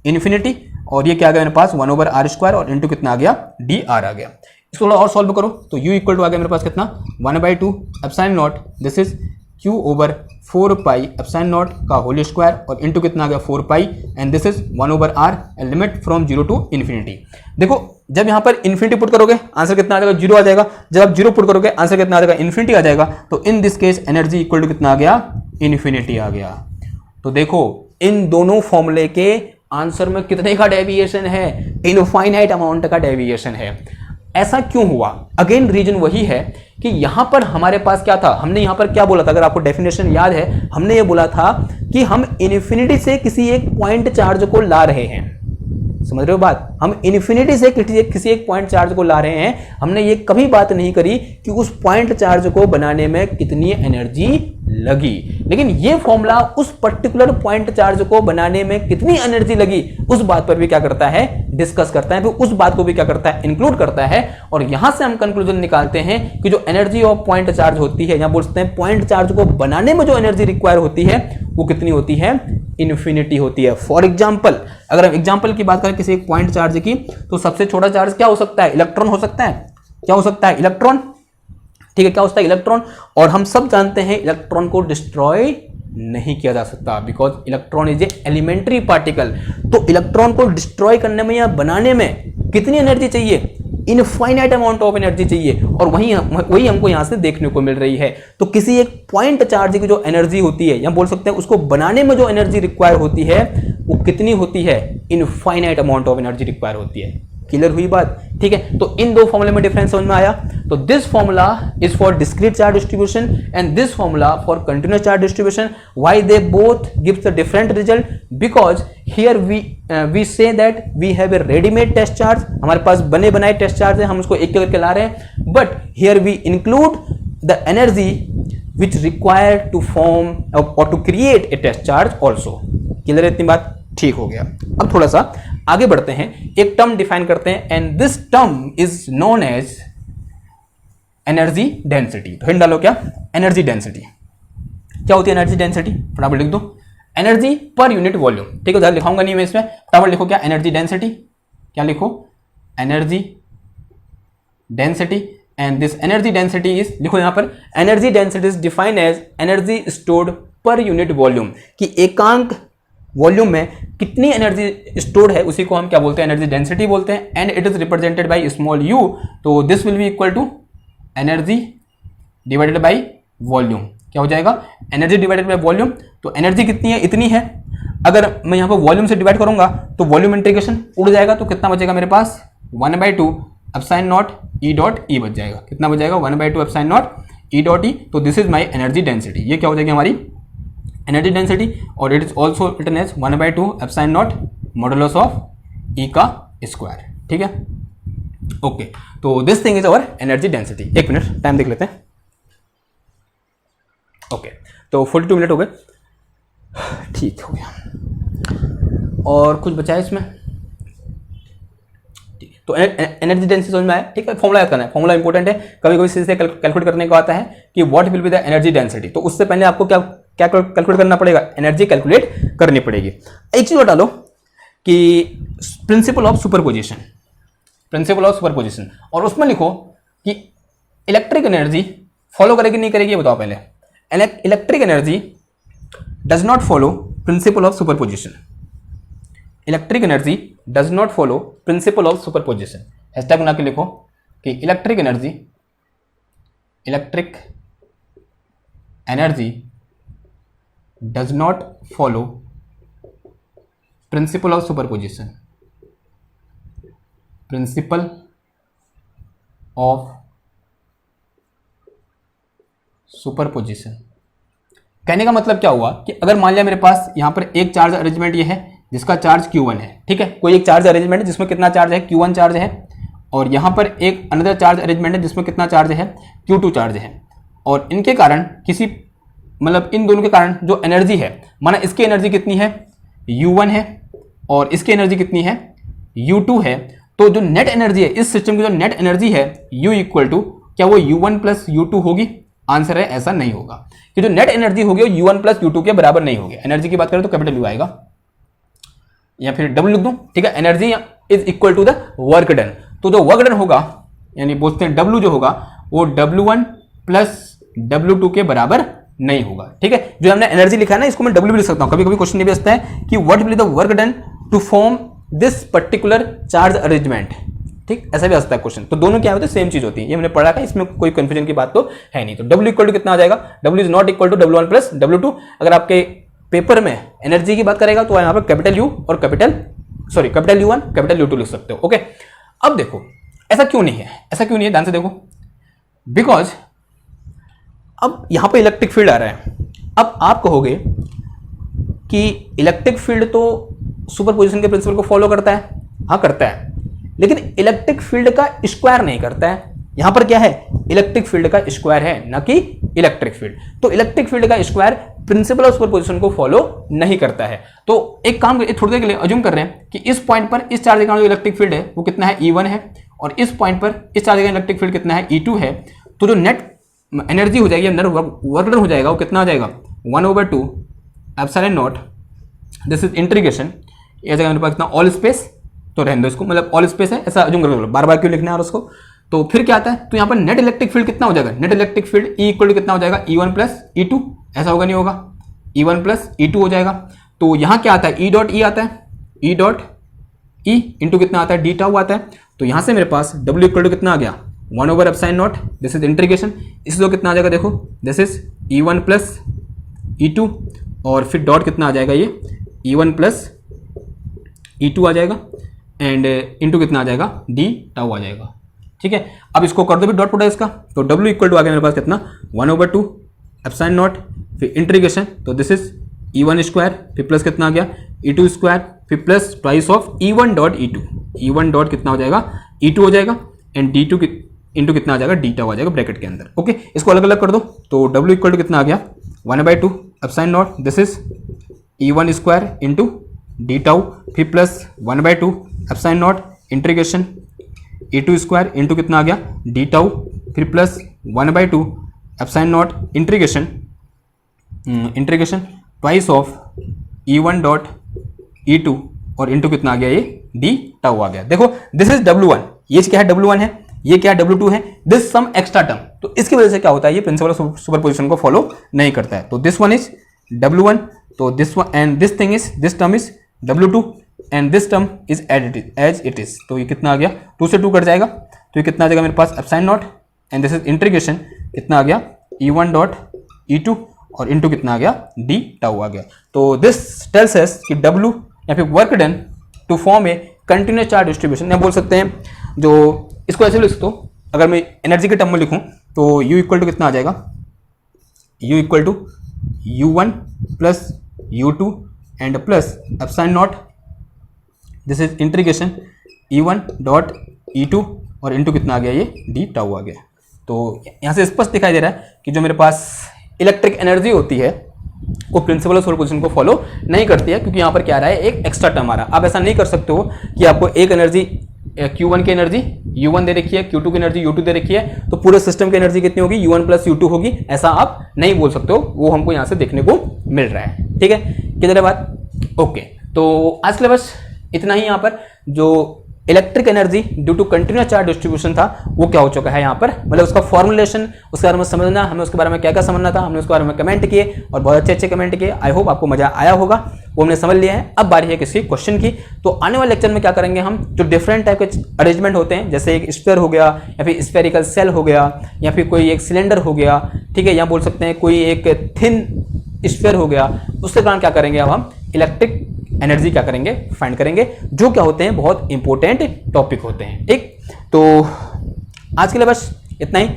इन्फिनिटी, और ये क्या आ गया मेरे पास 1/r स्क्वायर, और इंटू कितना आ गया, dr आ गया। इसको थोड़ा और सॉल्व करो, तो u इक्वल टू आ गया मेरे पास कितना, 1/2 epsilon naught, this is Q/4 pi epsilon naught का होल स्क्वायर, और इंटू कितना आ गया 4 pi, and this is 1/r and limit from 0 to infinity. देखो जब यहां पर इन्फिनिटी पुट करोगे आंसर कितना आ जाएगा, 0 आ जाएगा, जब आप 0 पुट करोगे आंसर कितना आ जाएगा, इन्फिनिटी आ जाएगा। तो in this case energy equal to कितना आ गया, इन्फिनिटी आ गया। तो देखो इन दोनों फॉर्मूले के आंसर में कितने का डेविएशन है, इनफाइनाइट अमाउंट का डेविएशन है। ऐसा क्यों हुआ, अगेन रीजन वही है कि यहां पर हमारे पास क्या था, हमने यहां पर क्या बोला था, अगर आपको डेफिनेशन याद है, हमने ये बोला था कि हम इन्फिनिटी से किसी एक पॉइंट चार्ज को ला रहे हैं। समझ रहे हो बात, हम इन्फिनिटी से किसी एक पॉइंट चार्ज को ला रहे हैं। हमने ये कभी बात नहीं करी कि उस पॉइंट चार्ज को बनाने में कितनी एनर्जी लगी, लेकिन ये फॉर्मूला उस पर्टिकुलर पॉइंट चार्ज को बनाने में कितनी एनर्जी लगी उस बात पर भी क्या करता है, डिस्कस करता है, फिर उस बात को भी क्या करता है, इंक्लूड करता है। और यहां से हम कंक्लूजन निकालते हैं कि जो एनर्जी ऑफ पॉइंट चार्ज होती है, यहां बोलते हैं पॉइंट चार्ज को बनाने में जो एनर्जी रिक्वायर होती है वो कितनी होती है, इन्फिनिटी होती है। फॉर एग्जाम्पल, अगर हम एग्जाम्पल की बात करें किसी एक पॉइंट चार्ज की, तो सबसे छोटा चार्ज क्या हो सकता है, इलेक्ट्रॉन हो सकता है। क्या हो सकता है, इलेक्ट्रॉन। ठीक है, क्या होता है, इलेक्ट्रॉन। और हम सब जानते हैं इलेक्ट्रॉन को डिस्ट्रॉय नहीं किया जा सकता, because electron is a elementary particle. तो इलेक्ट्रॉन को डिस्ट्रॉय करने में या बनाने में कितनी एनर्जी चाहिए, इनफाइनाइट अमाउंट ऑफ एनर्जी चाहिए। और वही हमको यहां से देखने को मिल रही है। तो किसी एक पॉइंट चार्ज की जो एनर्जी होती है, या बोल सकते हैं उसको बनाने में जो एनर्जी रिक्वायर होती है वो कितनी होती है, infinite amount of energy require होती है। क्लियर हुई बात, ठीक है। तो इन दो फॉर्मूले में डिफरेंस समझ में आया। तो this formula is for discrete charge distribution and this formula for continuous charge distribution. Why they both gives the different result, because here we say that we have a readymade test charge, हमारे पास बने बनाए test charge है, हम उसको एक करके ला रहे हैं। But here we include the energy which require to form और to create a test charge also. Clear है इतनी बात, ठीक हो गया। अब थोड़ा सा आगे बढ़ते हैं, एक टर्म डिफाइन करते हैं and this term is known as energy density. तो हिंट डालो, क्या एनर्जी डेंसिटी, क्या होती है एनर्जी डेंसिटी, फटाफट लिख दो, एनर्जी पर यूनिट वॉल्यूम। ठीक है, उधर लिखाऊंगा नहीं मैं, इसमें फटाफट लिखो क्या एनर्जी डेंसिटी, क्या लिखो energy density. And this energy density is, लिखो यहां पर, energy density is defined as energy stored per unit volume, कि एकांक वॉल्यूम में कितनी एनर्जी स्टोर्ड है उसी को हम क्या बोलते हैं, एनर्जी डेंसिटी बोलते हैं। And it is represented by small U, तो this will be equal to energy divided by volume. क्या हो जाएगा, एनर्जी डिवाइडेड बाय वॉल्यूम। तो एनर्जी कितनी है, इतनी है। अगर मैं यहां पर वॉल्यूम से डिवाइड करूंगा तो वॉल्यूम इंटीग्रेशन उड़ जाएगा, तो कितना बचेगा मेरे पास, 1/2 epsilon naught E dot E बच जाएगा। कितना बच जाएगा, 1/2 epsilon naught E dot E. तो this is my energy density, ये क्या हो जाएगी हमारी एनर्जी डेंसिटी। और it is also written as 1/2 epsilon naught modulus of E का स्क्वायर। ठीक है, ओके। तो this thing is our energy density. एक मिनट टाइम देख लेते हैं। ओके, तो 42 मिनट हो गए, ठीक हो गया। और कुछ बचा है इसमें, तो एनर्जी डेंसिटी समझ में आया। ठीक है, फॉर्मूला याद करना है, फॉर्मूला इंपॉर्टेंट है। कभी कभी सीधे कैलकुलेट करने को आता है कि what will be the energy density, तो उससे पहले आपको क्या क्या कैलकुलेट करना पड़ेगा, एनर्जी कैलकुलेट करनी पड़ेगी। एक चीज बता लो कि principal of superposition, principal of superposition, और उसमें लिखो कि इलेक्ट्रिक एनर्जी फॉलो करेगी नहीं करेगी, ये बताओ पहले। Electric energy does not follow principal of superposition, electric energy does not follow principal of superposition. Hashtag बना के लिखो कि electric energy does not follow principal of superposition, principal of superposition. कहने का मतलब क्या हुआ कि अगर मान लिया मेरे पास यहां पर एक चार्ज अरेंजमेंट ये है जिसका चार्ज Q1 है, ठीक है, कोई एक चार्ज अरेंजमेंट है जिसमें कितना चार्ज है, Q1 चार्ज है, और यहां पर एक अनदर चार्ज अरेंजमेंट है जिसमें कितना चार्ज है, Q2 चार्ज है। और इनके कारण किसी मतलब इन दोनों के कारण जो एनर्जी है, माना इसकी एनर्जी कितनी है, U1 है, और इसकी एनर्जी कितनी है, U2 है। तो जो नेट एनर्जी है इस सिस्टम की, जो नेट एनर्जी है U इक्वल टू, क्या वो U1 प्लस U2 होगी? आंसर है ऐसा नहीं होगा, कि जो नेट एनर्जी होगी वो U1 प्लस U2 के बराबर नहीं होगी। एनर्जी की बात करें तो कैपिटल U आएगा, या फिर W लिख दूं, ठीक है। Energy is equal to the work done, तो जो वर्क डन होगा यानी बोलते हैं W जो होगा वो W1 प्लस W2 के बराबर नहीं होगा, ठीक है। जो हमने एनर्जी लिखा है ना, इसको मैं W भी लिख सकता हूं। कभी कभी क्वेश्चन ये भी आता है कि what will be the work done to form this particular charge arrangement, ठीक, ऐसा भी आ सकता है क्वेश्चन। तो दोनों क्या होते हैं, सेम चीज होती है, ये मैंने पढ़ा था, इसमें कोई कंफ्यूजन की बात तो है नहीं। तो W इक्वल टू कितना आ जाएगा, W is not equal to W1 plus W2। अगर आपके पेपर में एनर्जी की बात करेगा तो यहाँ पर कैपिटल U और कैपिटल U1 कैपिटल U2 लिख सकते हो, ओके। अब देखो ऐसा क्यों नहीं है, ऐसा क्यों नहीं है, ध्यान से देखो। बिकॉज अब यहां पर इलेक्ट्रिक फील्ड आ रहा है। अब आप कहोगे कि इलेक्ट्रिक फील्ड तो सुपरपोजिशन के प्रिंसिपल को फॉलो करता है, हाँ करता है, लेकिन इलेक्ट्रिक फील्ड का स्क्वायर नहीं करता है। यहां पर क्या है, इलेक्ट्रिक फील्ड का स्क्वायर है, ना कि इलेक्ट्रिक फील्ड। तो इलेक्ट्रिक फील्ड का स्क्वायर प्रिंसिपल ऑफ सुपरपोजिशन को फॉलो नहीं करता है। तो एक काम थोड़ी देर के लिए अज्यूम कर रहे हैं कि इस पॉइंट पर इस चार्ज का जो इलेक्ट्रिक फील्ड है वो कितना है, E1 है, और इस पॉइंट पर इस चार्ज का इलेक्ट्रिक फील्ड कितना है, E2 है। तो जो नेट एनर्जी हो जाएगी, वर्क डन हो जाएगा, वो कितना आ जाएगा, 1/2 epsilon naught, this is integration, ये जगह मेरे पास कितना, ऑल स्पेस, तो रहने दो इसको, मतलब ऑल स्पेस है ऐसा अज्यूम कर लो, बार बार क्यों लिखना है और उसको। तो फिर क्या आता है, तो यहाँ पर नेट इलेक्ट्रिक फील्ड कितना हो जाएगा, net electric field E equal to कितना हो जाएगा, E1 प्लस E2, ऐसा होगा नहीं होगा, E1 प्लस E2 हो जाएगा। तो यहाँ क्या आता है, E डॉट E आता है, E डॉट E इंटू कितना आता है, डी टाउ आता है। तो यहाँ से मेरे पास W इक्वल टू कितना आ गया, 1/एप्सिलॉन नॉट, दिस इज इंटीग्रेशन, इससे कितना आ जाएगा, देखो this is E1 plus E2, और फिर डॉट कितना आ जाएगा, ये E1 प्लस E2 आ जाएगा, एंड इंटू कितना आ जाएगा, डी टाउ आ जाएगा। ठीक है, अब इसको कर दो भी डॉट प्रोडक्ट इसका, तो W इक्वल टू आ गया मेरे पास कितना, 1/2 एप्सिलॉन नॉट, फिर इंटीग्रेशन, तो दिस इज E1 स्क्वायर, फिर प्लस कितना आ गया, E2 स्क्वायर, फिर plus twice of E1 dot E2, E1 dot कितना हो जाएगा, E2 हो जाएगा, एंड D2 इंटू कितना आ जाएगा, डी टाउ आ जाएगा ब्रैकेट के अंदर। ओके, इसको अलग अलग कर दो, तो W इक्वल टू कितना आ गया, 1/2 epsilon naught, this is E1 square into D tau, फिर plus 1/2 epsilon naught, integration E2 square into कितना आ गया, डी टाउ, फिर plus 1/2 epsilon naught, integration twice of E1 dot E2, और इंटू कितना आ गया, ये डी टाउ आ गया। देखो दिस इज W1, ये क्या है, W1 है, ये क्या है, W2 है, दिस सम एक्स्ट्रा टर्म। तो इसकी वजह से क्या होता है, ये प्रिंसिपल ऑफ सुपरपोजिशन को फॉलो नहीं करता है। तो दिस वन इज W1, तो this one and this thing is, this term is W2 and this term is as it is. तो ये कितना आ गया, 2 से 2 कट जाएगा, तो ये कितना आ जाएगा मेरे पास, epsilon naught, and this is integration कितना आ गया, E1 डॉट E2, और इंटू कितना आ गया, डी टाउ आ गया। तो दिस टेल्स अस कि W या फिर work done to form a continuous charge distribution, या बोल सकते हैं जो इसको ऐसे लिख सकते हो, अगर मैं एनर्जी के टर्म में लिखूं तो U इक्वल टू कितना आ जाएगा, U equal to U1 plus U2 and plus epsilon naught, this is integration E1 dot E2, और इंटू कितना आ गया, ये डी टाउ आ गया। तो यहाँ से स्पष्ट दिखाई दे रहा है कि जो मेरे पास इलेक्ट्रिक एनर्जी होती है वो प्रिंसिपल ऑफ सुपरपोजिशन को फॉलो नहीं करती है, क्योंकि यहाँ पर क्या आ रहा है, एक एक्स्ट्रा टर्म आ रहा है। आप ऐसा नहीं कर सकते हो कि आपको एक एनर्जी Q1 की एनर्जी U1 दे रखी है, Q2 की एनर्जी U2 दे रखी है, तो पूरे सिस्टम की एनर्जी कितनी होगी, U1 प्लस U2 होगी, ऐसा आप नहीं बोल सकते हो। वो हमको यहाँ से देखने को मिल रहा है। ठीक है, किधर है बात, ओके। तो आज के लिए बस इतना ही। यहाँ पर जो electric energy due to continuous charge distribution था वो क्या हो चुका है यहाँ पर, मतलब उसका फॉर्मुलेशन, उसके बारे में समझना, हमें उसके बारे में क्या क्या समझना था, हमने उसके बारे में कमेंट किए और बहुत अच्छे अच्छे कमेंट किए। आई होप आपको मजा आया होगा, वो हमने समझ लिया है। अब बारी है किसी क्वेश्चन की। तो आने वाले लेक्चर में क्या करेंगे हम, जो डिफरेंट टाइप के अरेंजमेंट होते हैं, जैसे एक स्फीयर हो गया, या फिर स्फेरिकल सेल हो गया, या फिर कोई एक सिलेंडर हो गया, ठीक है, या बोल सकते हैं कोई एक थिन स्फीयर हो गया, उसके कारण क्या करेंगे, अब हम इलेक्ट्रिक एनर्जी क्या करेंगे, फाइंड करेंगे, जो क्या होते हैं, बहुत इंपॉर्टेंट टॉपिक होते हैं। ठीक, तो आज के लिए बस इतना ही।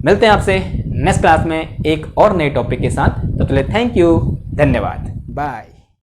मिलते हैं आपसे नेक्स्ट क्लास में एक और नए टॉपिक के साथ। तब तक के लिए थैंक यू, धन्यवाद, बाय।